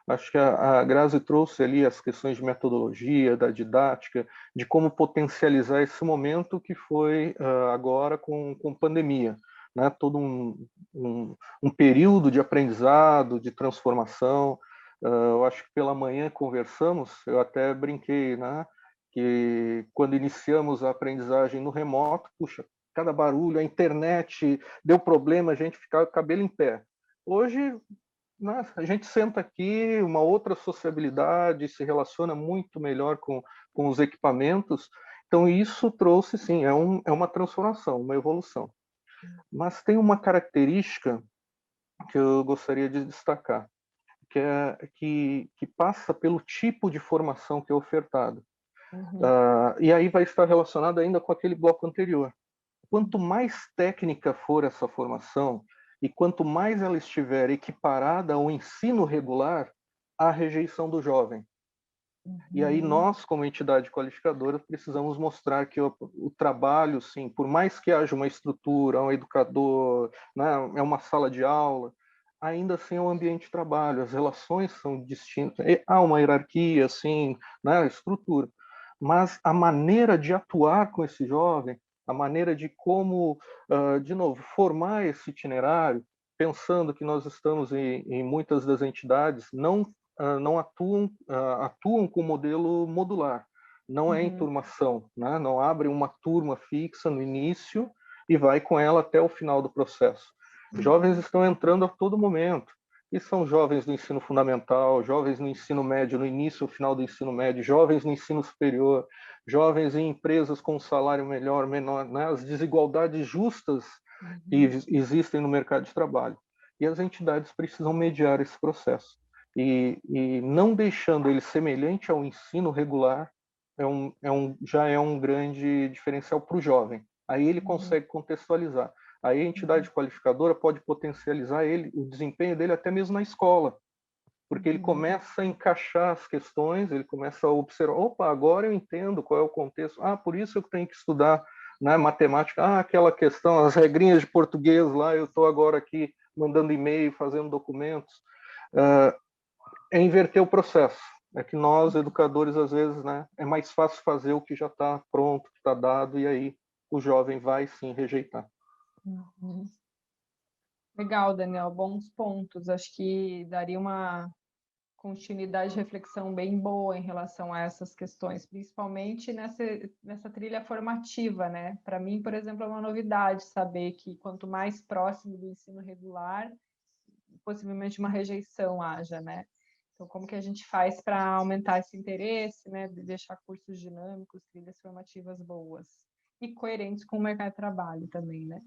Acho que a Grazi trouxe ali as questões de metodologia, da didática, de como potencializar esse momento que foi agora com pandemia, né? Todo um período de aprendizado, de transformação. Eu acho que pela manhã conversamos, eu até brinquei, né? Que quando iniciamos a aprendizagem no remoto, puxa, cada barulho, a internet deu problema, a gente ficava com o cabelo em pé. Hoje, né, a gente senta aqui, uma outra sociabilidade, se relaciona muito melhor com os equipamentos. Então, isso trouxe, sim, é uma transformação, uma evolução. Mas tem uma característica que eu gostaria de destacar, que passa pelo tipo de formação que é ofertada. E aí vai estar relacionado ainda com aquele bloco anterior. Quanto mais técnica for essa formação e quanto mais ela estiver equiparada ao ensino regular, a rejeição do jovem. E aí nós, como entidade qualificadora, precisamos mostrar que o trabalho, sim, por mais que haja uma estrutura, um educador, né, é uma sala de aula, ainda assim é um ambiente de trabalho, as relações são distintas, há uma hierarquia, sim, né, estrutura, mas a maneira de atuar com esse jovem, a maneira de como, de novo, formar esse itinerário, pensando que nós estamos em muitas das entidades, não atuam com modelo modular, não é enturmação, né? Não abrem uma turma fixa no início e vai com ela até o final do processo. Jovens estão entrando a todo momento, e são jovens do ensino fundamental, jovens no ensino médio, no início ou final do ensino médio, jovens no ensino superior, jovens em empresas com salário melhor, menor, né? As desigualdades justas que existem no mercado de trabalho. E as entidades precisam mediar esse processo. E não deixando ele semelhante ao ensino regular, já é um grande diferencial para o jovem. Aí ele consegue contextualizar. Aí a entidade qualificadora pode potencializar o desempenho dele até mesmo na escola, porque ele começa a encaixar as questões, ele começa a observar, opa, agora eu entendo qual é o contexto, por isso eu tenho que estudar, né, matemática, aquela questão, as regrinhas de português lá, eu estou agora aqui mandando e-mail, fazendo documentos. É inverter o processo. É que nós, educadores, às vezes, né, é mais fácil fazer o que já está pronto, que está dado, e aí o jovem vai, sim, rejeitar. Legal, Daniel, bons pontos. Acho que daria uma continuidade de reflexão bem boa em relação a essas questões, principalmente nessa trilha formativa, né? Para mim, por exemplo, é uma novidade saber que quanto mais próximo do ensino regular, possivelmente uma rejeição haja, né? Então, como que a gente faz para aumentar esse interesse, né? De deixar cursos dinâmicos, trilhas formativas boas e coerentes com o mercado de trabalho também, né?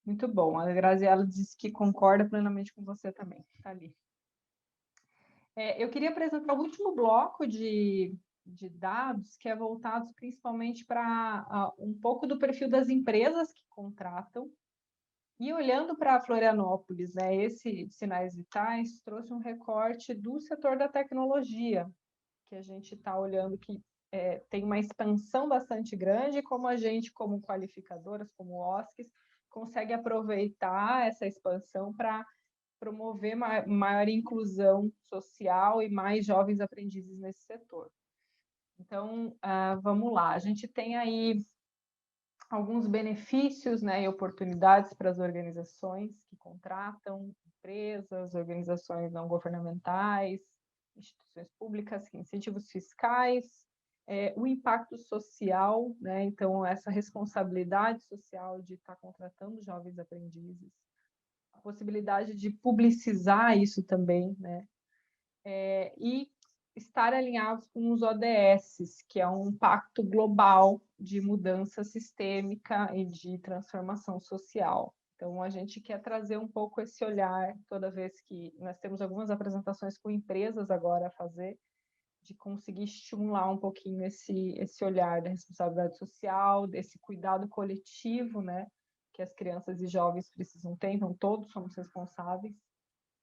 Muito bom. A Graziela disse que concorda plenamente com você também. Tá ali. Eu queria apresentar o último bloco de de dados que é voltado principalmente para um pouco do perfil das empresas que contratam. E olhando para Florianópolis, né, esse Sinais Vitais trouxe um recorte do setor da tecnologia, que a gente está olhando que tem uma expansão bastante grande, como a gente, como qualificadoras, como OSCs, consegue aproveitar essa expansão para promover maior inclusão social e mais jovens aprendizes nesse setor. Então, vamos lá. A gente tem aí alguns benefícios, né, e oportunidades para as organizações que contratam, empresas, organizações não governamentais, instituições públicas, incentivos fiscais, o impacto social, né, então essa responsabilidade social de estar contratando jovens aprendizes, a possibilidade de publicizar isso também, né, e estar alinhados com os ODS, que é um pacto global de mudança sistêmica e de transformação social. Então, a gente quer trazer um pouco esse olhar, toda vez que nós temos algumas apresentações com empresas agora a fazer, de conseguir estimular um pouquinho esse olhar da responsabilidade social, desse cuidado coletivo, né, que as crianças e jovens precisam ter, então todos somos responsáveis.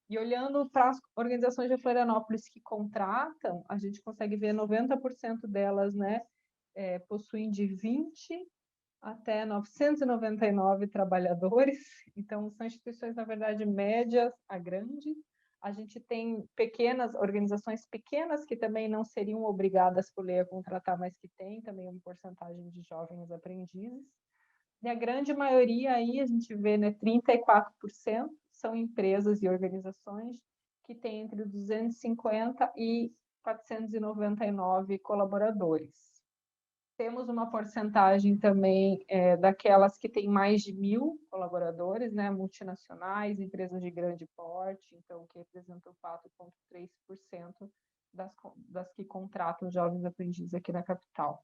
E olhando para as organizações de Florianópolis que contratam, a gente consegue ver 90% delas, né, possuem de 20 até 999 trabalhadores. Então, são instituições, na verdade, médias a grandes. A gente tem organizações pequenas que também não seriam obrigadas por lei a contratar, mas que têm também uma porcentagem de jovens aprendizes. E a grande maioria aí, a gente vê, né, 34% são empresas e organizações que têm entre 250 e 499 colaboradores. Temos uma porcentagem também daquelas que têm mais de 1.000 colaboradores, né, multinacionais, empresas de grande porte, então que representam 4,3% das que contratam jovens aprendizes aqui na capital.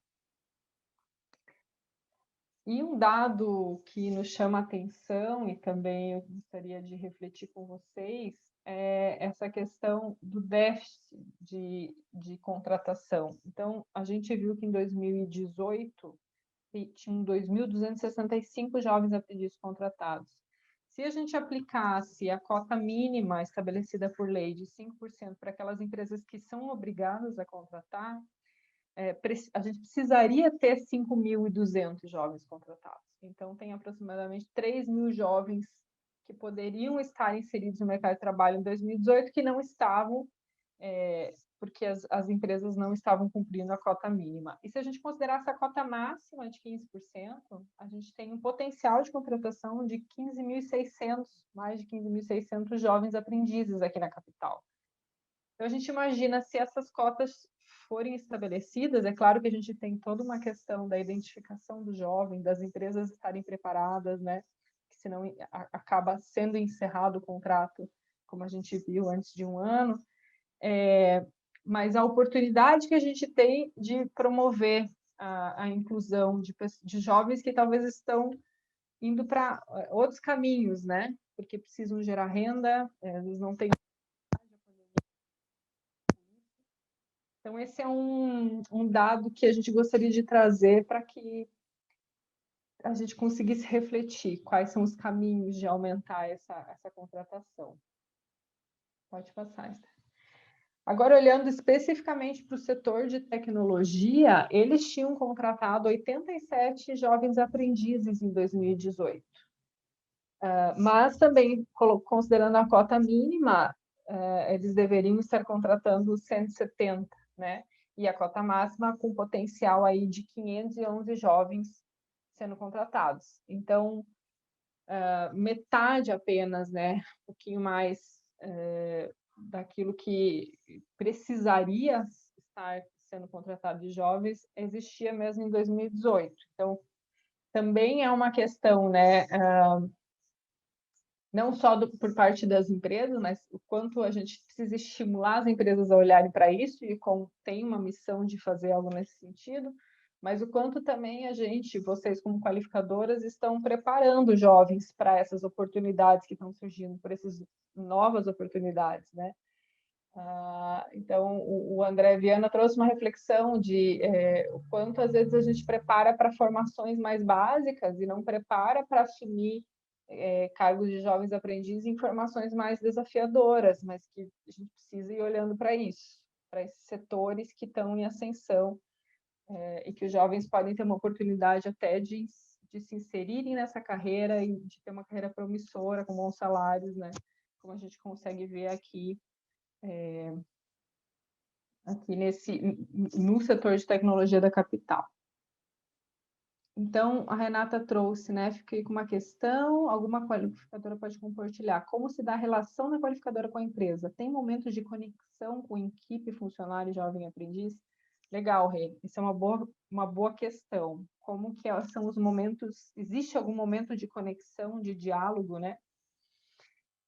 E um dado que nos chama a atenção, e também eu gostaria de refletir com vocês, é essa questão do déficit de contratação. Então, a gente viu que em 2018 tinham 2.265 jovens aprendizes contratados. Se a gente aplicasse a cota mínima estabelecida por lei de 5% para aquelas empresas que são obrigadas a contratar, a gente precisaria ter 5.200 jovens contratados. Então, tem aproximadamente 3.000 jovens que poderiam estar inseridos no mercado de trabalho em 2018 que não estavam, porque as empresas não estavam cumprindo a cota mínima. E se a gente considerar essa cota máxima de 15%, a gente tem um potencial de contratação de 15.600, mais de 15.600 jovens aprendizes aqui na capital. Então, a gente imagina se essas cotas forem estabelecidas, é claro que a gente tem toda uma questão da identificação do jovem, das empresas estarem preparadas, né? Que senão acaba sendo encerrado o contrato, como a gente viu antes de um ano, mas a oportunidade que a gente tem de promover a inclusão de jovens que talvez estão indo para outros caminhos, né? Porque precisam gerar renda, eles não têm. Então, esse é um dado que a gente gostaria de trazer para que a gente conseguisse refletir quais são os caminhos de aumentar essa contratação. Pode passar, Esther. Agora, olhando especificamente para o setor de tecnologia, eles tinham contratado 87 jovens aprendizes em 2018. Mas também, considerando a cota mínima, eles deveriam estar contratando 170, né? E a cota máxima com potencial aí de 511 jovens sendo contratados. Então, metade apenas, né? Um pouquinho mais daquilo que precisaria estar sendo contratado de jovens existia mesmo em 2018. Então, também é uma questão, né? Não só por parte das empresas, mas o quanto a gente precisa estimular as empresas a olharem para isso, e como tem uma missão de fazer algo nesse sentido, mas o quanto também vocês como qualificadoras, estão preparando jovens para essas oportunidades que estão surgindo, por essas novas oportunidades, né? Então, o André Viana trouxe uma reflexão de o quanto às vezes a gente prepara para formações mais básicas e não prepara para assumir cargos de jovens aprendizes em formações mais desafiadoras, mas que a gente precisa ir olhando para isso, para esses setores que estão em ascensão e que os jovens podem ter uma oportunidade até de se inserirem nessa carreira e de ter uma carreira promissora, com bons salários, né? Como a gente consegue ver aqui, no setor de tecnologia da capital. Então, a Renata trouxe, né? Fiquei com uma questão, alguma qualificadora pode compartilhar. Como se dá a relação da qualificadora com a empresa? Tem momentos de conexão com equipe, funcionário, jovem aprendiz? Legal, Rê. Isso é uma boa questão. Como que são os momentos? Existe algum momento de conexão, de diálogo, né?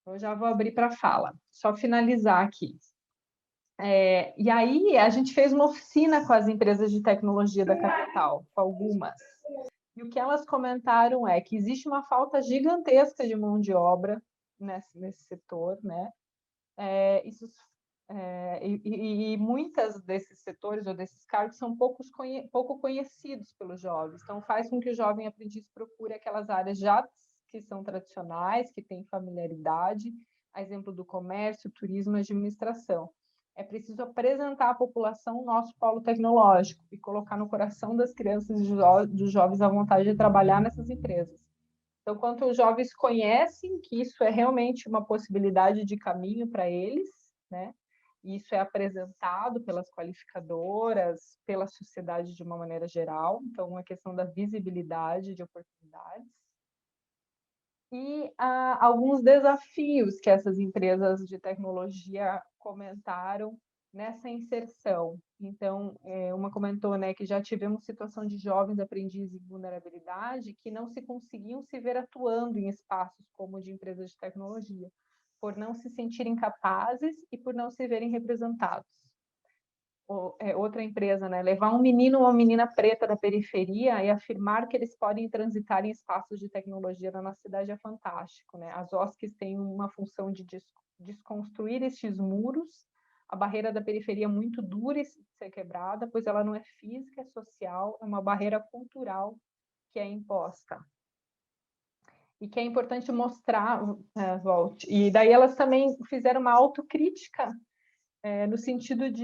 Eu já vou abrir para fala. Só finalizar aqui. E aí, a gente fez uma oficina com as empresas de tecnologia da capital, com algumas. E o que elas comentaram é que existe uma falta gigantesca de mão de obra nesse setor, né? E muitas desses setores ou desses cargos são pouco conhecidos pelos jovens. Então, faz com que o jovem aprendiz procure aquelas áreas já que são tradicionais, que têm familiaridade, a exemplo do comércio, turismo e administração. É preciso apresentar à população o nosso polo tecnológico e colocar no coração das crianças e dos jovens a vontade de trabalhar nessas empresas. Então, quanto os jovens conhecem que isso é realmente uma possibilidade de caminho para eles, né? E isso é apresentado pelas qualificadoras, pela sociedade de uma maneira geral. Então, uma questão da visibilidade de oportunidades. E alguns desafios que essas empresas de tecnologia comentaram nessa inserção. Então, uma comentou, né, que já tivemos situação de jovens aprendizes em vulnerabilidade que não se conseguiam se ver atuando em espaços como de empresas de tecnologia, por não se sentirem capazes e por não se verem representados. Outra empresa, né, levar um menino ou uma menina preta da periferia e afirmar que eles podem transitar em espaços de tecnologia na nossa cidade é fantástico, né? As OSCs têm uma função de desconstruir estes muros. A barreira da periferia é muito dura de ser quebrada, pois ela não é física, é social, é uma barreira cultural que é imposta. E que é importante mostrar, Volt. E daí elas também fizeram uma autocrítica, no sentido de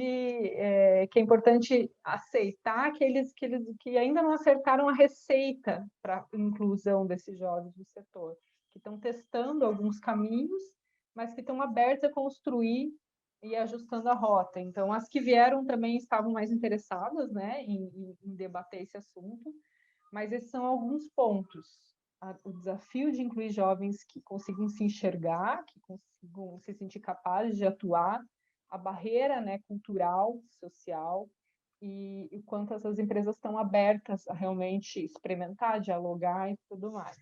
que é importante aceitar que ainda não acertaram a receita para a inclusão desses jovens no setor, que estão testando alguns caminhos, mas que estão abertos a construir e ajustando a rota. Então, as que vieram também estavam mais interessadas, né, em debater esse assunto, mas esses são alguns pontos. O desafio de incluir jovens que consigam se enxergar, que consigam se sentir capazes de atuar, a barreira, né, cultural, social, e o quanto essas empresas estão abertas a realmente experimentar, dialogar e tudo mais.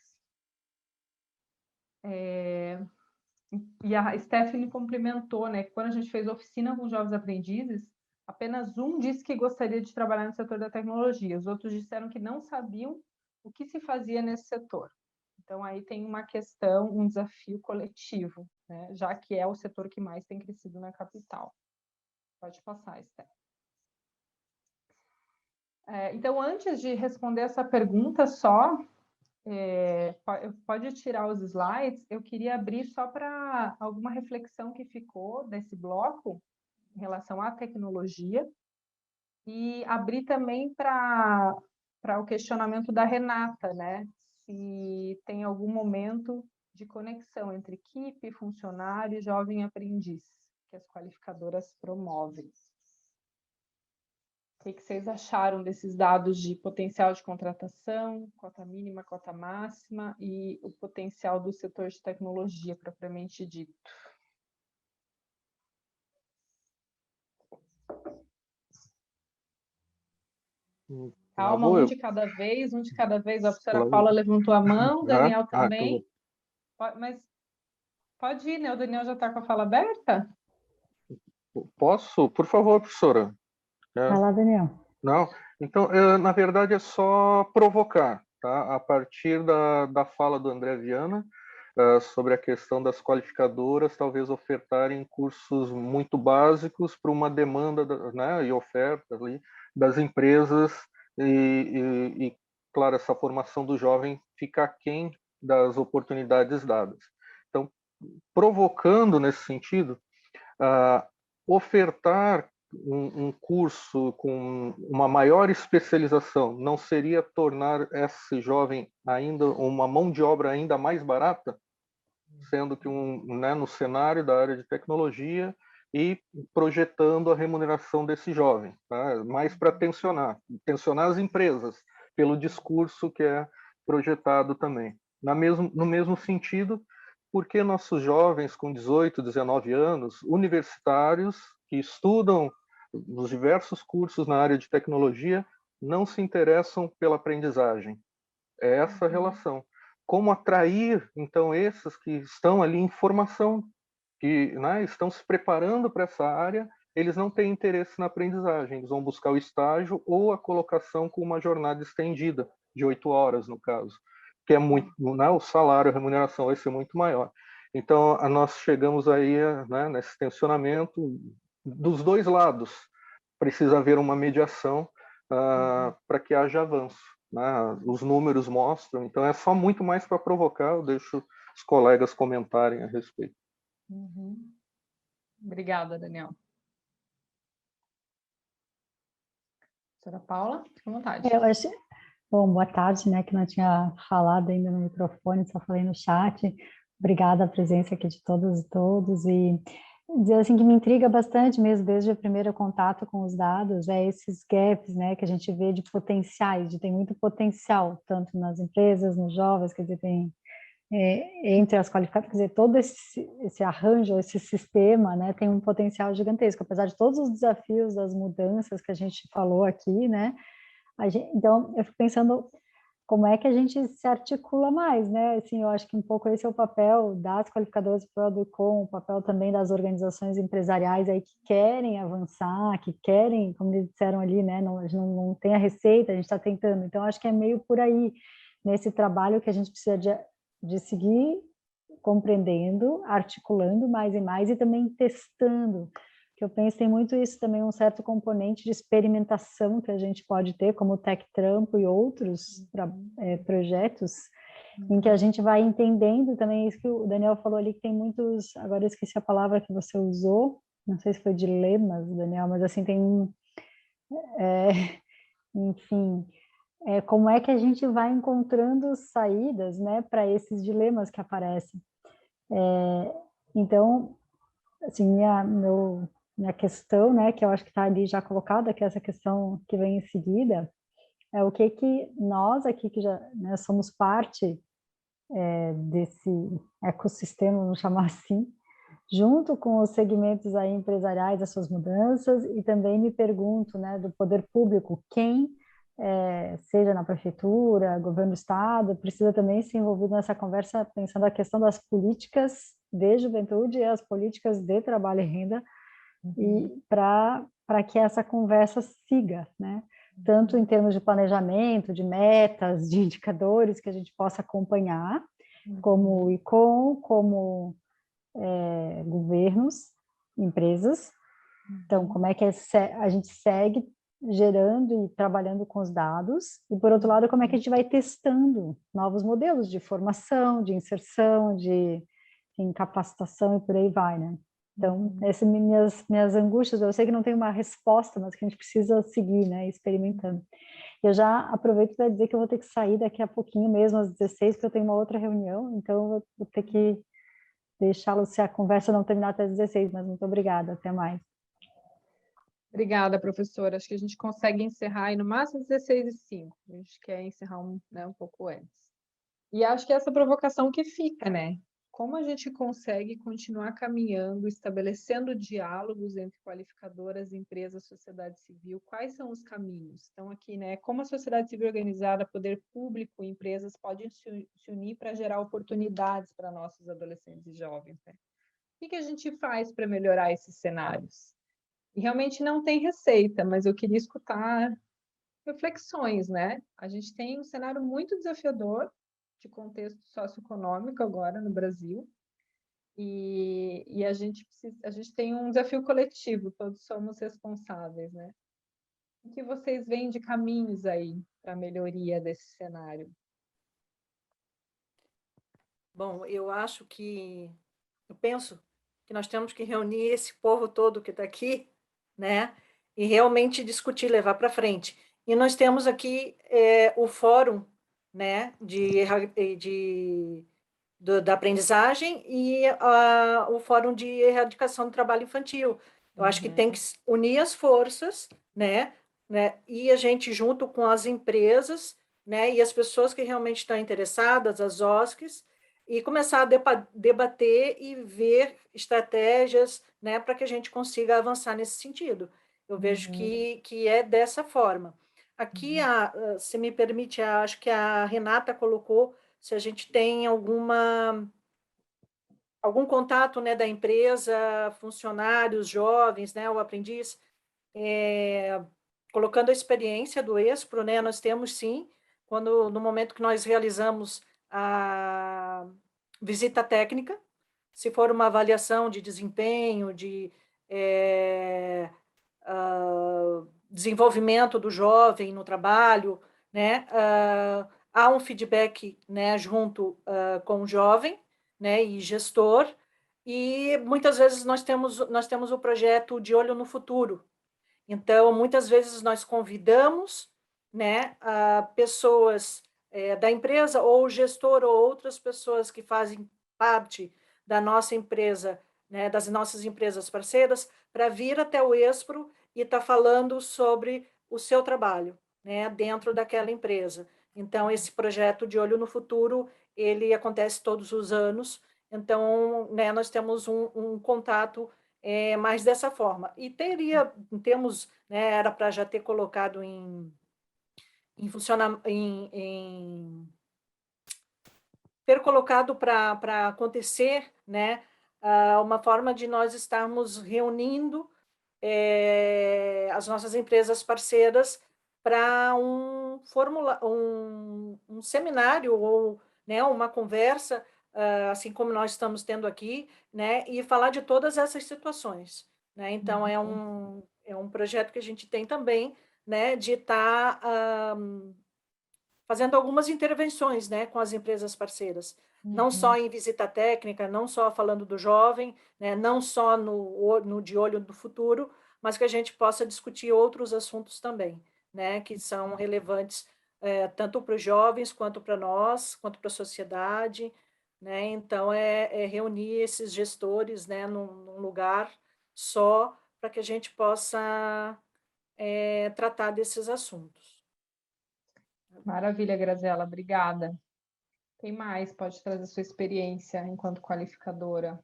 E a Stephanie complementou, né, que quando a gente fez oficina com jovens aprendizes, apenas um disse que gostaria de trabalhar no setor da tecnologia, os outros disseram que não sabiam o que se fazia nesse setor. Então, aí tem uma questão, um desafio coletivo, né, já que é o setor que mais tem crescido na capital. Pode passar, Esther. Então, antes de responder essa pergunta só, pode tirar os slides, eu queria abrir só para alguma reflexão que ficou desse bloco em relação à tecnologia e abrir também para o questionamento da Renata, né? Se tem algum momento de conexão entre equipe, funcionário e jovem aprendiz que as qualificadoras promovem. O que vocês acharam desses dados de potencial de contratação, cota mínima, cota máxima e o potencial do setor de tecnologia propriamente dito? Calma, um de cada vez. A professora Paula levantou a mão, o Daniel também. Mas pode ir, né? O Daniel já está com a fala aberta? Posso? Por favor, professora. Vai lá, Daniel. Não? Então, na verdade, é só provocar, tá? A partir da fala do André Viana, sobre a questão das qualificadoras talvez ofertarem cursos muito básicos para uma demanda, né, e oferta ali das empresas e, claro, essa formação do jovem fica aquém das oportunidades dadas. Então, provocando nesse sentido, ofertar um curso com uma maior especialização não seria tornar esse jovem ainda uma mão de obra ainda mais barata, sendo que né, no cenário da área de tecnologia e projetando a remuneração desse jovem, tá? Mais para tensionar as empresas pelo discurso que é projetado também. No mesmo sentido, porque nossos jovens com 18, 19 anos, universitários, que estudam nos diversos cursos na área de tecnologia, não se interessam pela aprendizagem. É essa relação. Como atrair, então, esses que estão ali em formação, que, né, estão se preparando para essa área, eles não têm interesse na aprendizagem, eles vão buscar o estágio ou a colocação com uma jornada estendida, de 8 horas, no caso, que é muito, né, o salário, a remuneração vai ser muito maior. Então, nós chegamos aí, né, nesse tensionamento dos dois lados. Precisa haver uma mediação para que haja avanço. Né? Os números mostram, então é só muito mais para provocar, eu deixo os colegas comentarem a respeito. Obrigada, Daniel. Senhora Paula, fique à vontade. Eu acho... Bom, boa tarde, né, que não tinha falado ainda no microfone, só falei no chat. Obrigada a presença aqui de todas e todos, e dizer assim que me intriga bastante mesmo, desde o primeiro contato com os dados, esses gaps, né, que a gente vê de potenciais, tem muito potencial, tanto nas empresas, nos jovens, quer dizer, tem entre as qualificadas, quer dizer, todo esse arranjo, esse sistema, né, tem um potencial gigantesco, apesar de todos os desafios das mudanças que a gente falou aqui, né, então eu fico pensando como é que a gente se articula mais, né? Assim, eu acho que um pouco esse é o papel das qualificadoras Prodecon, o papel também das organizações empresariais aí que querem avançar, que querem, como eles disseram ali, né? Não tem a receita, a gente está tentando. Então, acho que é meio por aí, nesse trabalho que a gente precisa de seguir compreendendo, articulando mais e mais e também testando. Que eu penso tem muito isso também, um certo componente de experimentação que a gente pode ter, como o Tech Trampo e outros projetos, em que a gente vai entendendo também isso que o Daniel falou ali, que tem muitos, agora eu esqueci a palavra que você usou, não sei se foi dilemas, Daniel, mas assim, tem enfim, como é que a gente vai encontrando saídas, né, para esses dilemas que aparecem. Então, assim, minha questão, né, que eu acho que está ali já colocada, que é essa questão que vem em seguida, é o que nós aqui, que já, né, somos parte desse ecossistema, vamos chamar assim, junto com os segmentos aí empresariais, as suas mudanças, e também me pergunto, né, do poder público, quem, seja na prefeitura, governo do estado, precisa também se envolver nessa conversa, pensando a questão das políticas de juventude e as políticas de trabalho e renda, e para que essa conversa siga, né? Tanto em termos de planejamento, de metas, de indicadores que a gente possa acompanhar, como o ICOM, como governos, empresas. Então, como é que a gente segue gerando e trabalhando com os dados, e por outro lado, como é que a gente vai testando novos modelos de formação, de inserção, de capacitação e por aí vai, né? Então, essas minhas angústias, eu sei que não tem uma resposta, mas que a gente precisa seguir, né, experimentando. Eu já aproveito para dizer que eu vou ter que sair daqui a pouquinho mesmo, às 16, porque eu tenho uma outra reunião, então eu vou ter que deixá-lo, se a conversa não terminar até às 16, mas muito obrigada, até mais. Obrigada, professora. Acho que a gente consegue encerrar aí no máximo 16h05. A gente quer encerrar um pouco antes. E acho que essa provocação que fica, né? Como a gente consegue continuar caminhando, estabelecendo diálogos entre qualificadoras, empresas, sociedade civil? Quais são os caminhos? Então, aqui, né? Como a sociedade civil organizada, poder público e empresas podem se unir para gerar oportunidades para nossos adolescentes e jovens, né? O que a gente faz para melhorar esses cenários? E realmente não tem receita, mas eu queria escutar reflexões, né? A gente tem um cenário muito desafiador, de contexto socioeconômico agora no Brasil. E a gente tem um desafio coletivo, todos somos responsáveis, né? O que vocês veem de caminhos aí para a melhoria desse cenário? Bom, eu penso que nós temos que reunir esse povo todo que está aqui, né? E realmente discutir, levar para frente. E nós temos aqui o fórum, né, da aprendizagem e o fórum de erradicação do trabalho infantil. Eu acho que tem que unir as forças, né, e a gente junto com as empresas, né, e as pessoas que realmente estão interessadas, as OSCs, e começar a debater e ver estratégias, né, para que a gente consiga avançar nesse sentido. Eu vejo que é dessa forma. Aqui, se me permite, acho que a Renata colocou se a gente tem algum contato, né, da empresa, funcionários, jovens, né, o aprendiz, colocando a experiência do Expro, né, nós temos sim, no momento que nós realizamos a visita técnica, se for uma avaliação de desempenho, de desenvolvimento do jovem no trabalho, né, há um feedback, né, junto com o jovem, né, e gestor, e muitas vezes nós temos o projeto de olho no futuro. Então, muitas vezes nós convidamos, né, pessoas da empresa, ou o gestor, ou outras pessoas que fazem parte da nossa empresa, né, das nossas empresas parceiras, para vir até o Expro e estar falando sobre o seu trabalho, né, dentro daquela empresa. Então, esse projeto de olho no futuro, ele acontece todos os anos. Então, né, nós temos um contato mais dessa forma. E temos, né, era para já ter colocado em funcionamento, ter colocado para acontecer, né, uma forma de nós estarmos reunindo as nossas empresas parceiras para um seminário ou, né, uma conversa, assim como nós estamos tendo aqui, né, e falar de todas essas situações, né? Então é um projeto que a gente tem também, né, de estar fazendo algumas intervenções, né, com as empresas parceiras, não só em visita técnica, não só falando do jovem, né, não só no de olho do futuro, mas que a gente possa discutir outros assuntos também, né, que são relevantes tanto para os jovens, quanto para nós, quanto para a sociedade, né? Então, reunir esses gestores, né, num lugar só, para que a gente possa tratar desses assuntos. Maravilha, Graziela, obrigada. Quem mais pode trazer sua experiência enquanto qualificadora?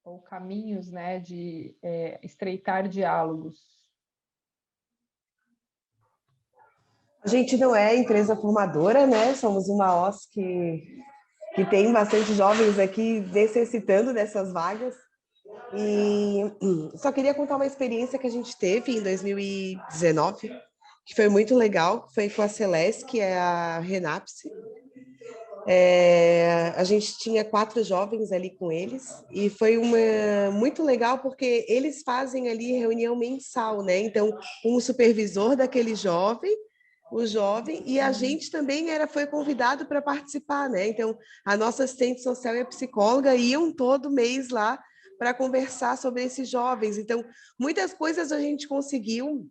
Ou caminhos, né, de estreitar diálogos? A gente não é empresa formadora, né? Somos uma OSC que tem bastante jovens aqui necessitando dessas vagas. E só queria contar uma experiência que a gente teve em 2019, que foi muito legal, foi com a Celeste, que é a Renapse. A gente tinha 4 jovens ali com eles, e foi muito legal porque eles fazem ali reunião mensal, né? Então, um supervisor daquele jovem, o jovem, e a gente também foi convidado para participar, né? Então, a nossa assistente social e a psicóloga iam todo mês lá para conversar sobre esses jovens. Então, muitas coisas a gente conseguiu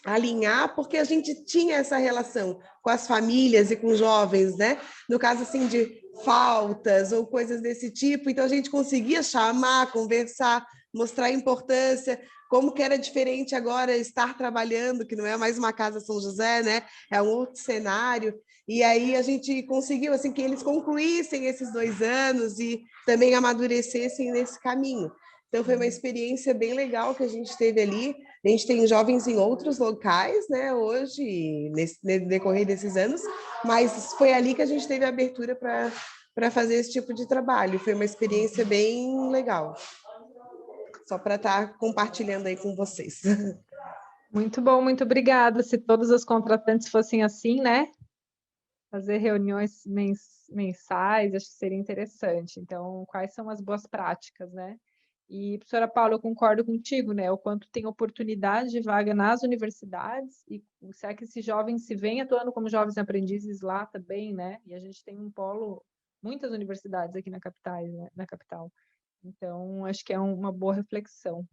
alinhar, porque a gente tinha essa relação com as famílias e com jovens, né? No caso, assim, de faltas ou coisas desse tipo, então a gente conseguia chamar, conversar, mostrar a importância, como que era diferente agora estar trabalhando, que não é mais uma casa São José, né? É um outro cenário. E aí a gente conseguiu, assim, que eles concluíssem esses 2 anos e também amadurecessem nesse caminho. Então, foi uma experiência bem legal que a gente teve ali. A gente tem jovens em outros locais, né, hoje, no decorrer desses anos, mas foi ali que a gente teve a abertura para fazer esse tipo de trabalho. Foi uma experiência bem legal. Só para estar compartilhando aí com vocês. Muito bom, muito obrigada. Se todos os contratantes fossem assim, né? fazer reuniões mensais, acho que seria interessante. Então, quais são as boas práticas, né? E, professora Paula, eu concordo contigo, né? O quanto tem oportunidade de vaga nas universidades e será que esses jovens se veem atuando como jovens aprendizes lá também, né? E a gente tem um polo, muitas universidades aqui na capital, né? Na capital. Então, acho que é uma boa reflexão.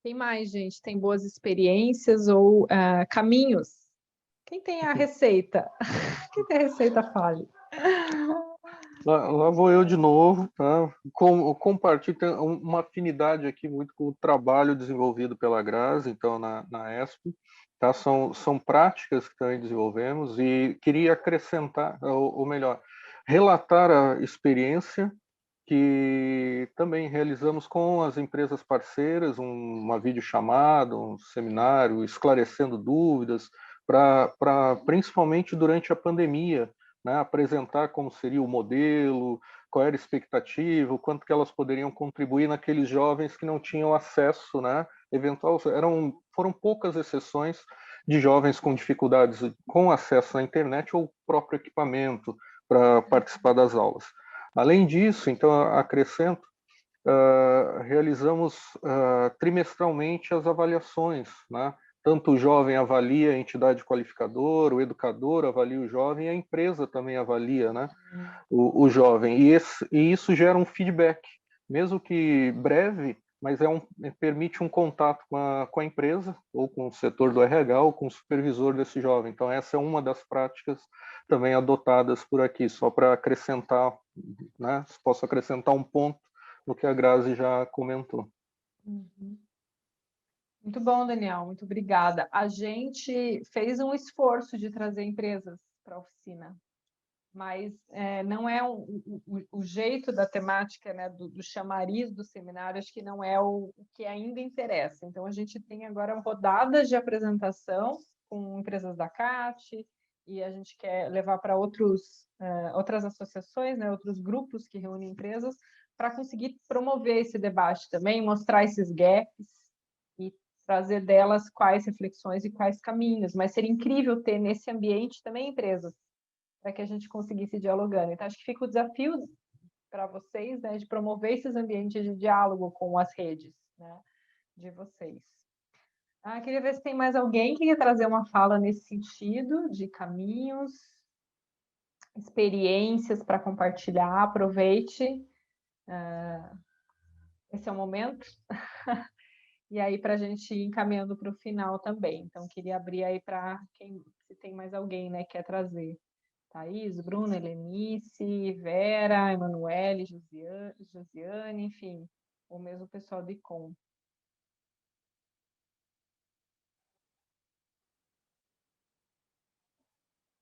Tem mais, gente? Tem boas experiências ou caminhos? Quem tem a receita? Quem tem a receita, fale. Lá vou eu de novo, tá? Compartilho, tem uma afinidade aqui muito com o trabalho desenvolvido pela Grazi, então na ESP, tá? São práticas que também desenvolvemos e queria acrescentar, ou melhor, relatar a experiência que também realizamos com as empresas parceiras, uma videochamada, um seminário, esclarecendo dúvidas, principalmente durante a pandemia, né, apresentar como seria o modelo, qual era a expectativa, o quanto que elas poderiam contribuir naqueles jovens que não tinham acesso, né, foram poucas exceções de jovens com dificuldades com acesso à internet ou próprio equipamento para participar das aulas. Além disso, então, acrescento, realizamos trimestralmente as avaliações, né? Tanto o jovem avalia a entidade qualificadora, o educador avalia o jovem, e a empresa também avalia, né, o jovem. E isso gera um feedback, mesmo que breve, mas permite um contato com a empresa, ou com o setor do RH, ou com o supervisor desse jovem. Então, essa é uma das práticas também adotadas por aqui, só para acrescentar, né, posso acrescentar um ponto no que a Grazi já comentou. Uhum. Muito bom, Daniel, muito obrigada. A gente fez um esforço de trazer empresas para a oficina, mas não é o jeito da temática, né, do chamariz do seminário, acho que não é o que ainda interessa. Então, a gente tem agora rodadas de apresentação com empresas da CAT, e a gente quer levar para outras associações, né, outros grupos que reúnem empresas, para conseguir promover esse debate também, mostrar esses gaps e trazer delas quais reflexões e quais caminhos. Mas seria incrível ter nesse ambiente também empresas, para que a gente conseguisse dialogando. Então, acho que fica o desafio para vocês, né, de promover esses ambientes de diálogo com as redes, né, de vocês. Queria ver se tem mais alguém que quer trazer uma fala nesse sentido, de caminhos, experiências para compartilhar. Aproveite. Esse é o momento. E aí, para a gente ir encaminhando para o final também. Então, queria abrir aí para se tem mais alguém, né, que quer trazer. Thaís, Bruna, Helenice, Vera, Emanuele, Josiane, enfim, o mesmo pessoal do ICOM.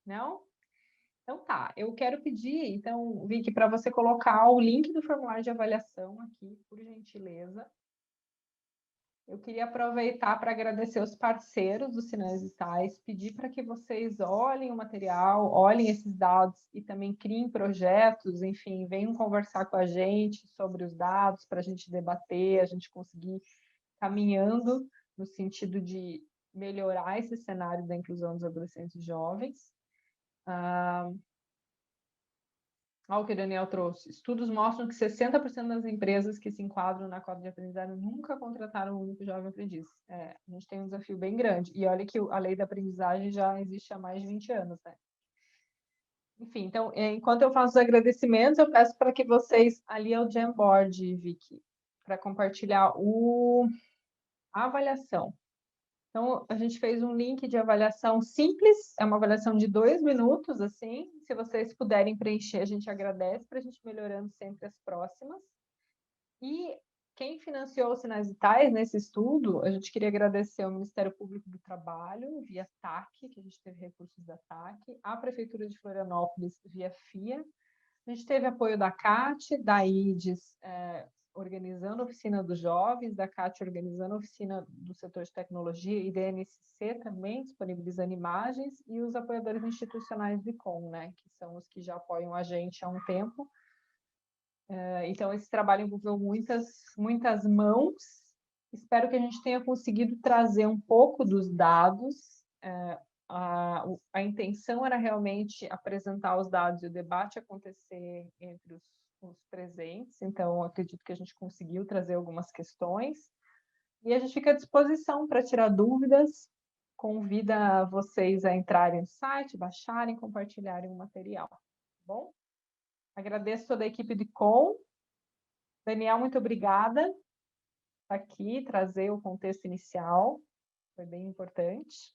Não? Então tá, eu quero pedir, então, Vicky, para você colocar o link do formulário de avaliação aqui, por gentileza. Eu queria aproveitar para agradecer os parceiros dos Sinais Vitais, pedir para que vocês olhem o material, olhem esses dados e também criem projetos, enfim, venham conversar com a gente sobre os dados para a gente debater, a gente conseguir caminhando no sentido de melhorar esse cenário da inclusão dos adolescentes e jovens. Olha o que o Daniel trouxe. Estudos mostram que 60% das empresas que se enquadram na cota de aprendizagem nunca contrataram um único jovem aprendiz. A gente tem um desafio bem grande. E olha que a lei da aprendizagem já existe há mais de 20 anos, né? Enfim, então, enquanto eu faço os agradecimentos, eu peço para que vocês, ali é o Jamboard, Vicky, para compartilhar a avaliação. Então, a gente fez um link de avaliação simples, é uma avaliação de 2 minutos, assim, se vocês puderem preencher, a gente agradece, para a gente melhorando sempre as próximas. E quem financiou os Sinais Vitais nesse estudo, a gente queria agradecer ao Ministério Público do Trabalho, via TAC, que a gente teve recursos da TAC, a Prefeitura de Florianópolis, via FIA, a gente teve apoio da CAT, da IDES, organizando a oficina dos jovens, da CAT organizando a oficina do setor de tecnologia e da NSC também disponibilizando imagens, e os apoiadores institucionais do ICOM, né, que são os que já apoiam a gente há um tempo. Então, esse trabalho envolveu muitas mãos. Espero que a gente tenha conseguido trazer um pouco dos dados. a intenção era realmente apresentar os dados e o debate acontecer entre os presentes, então acredito que a gente conseguiu trazer algumas questões, e a gente fica à disposição para tirar dúvidas, convida vocês a entrarem no site, baixarem, compartilharem o material, tá bom? Agradeço toda a equipe de Com. Daniel, muito obrigada por estar aqui, trazer o contexto inicial, foi bem importante.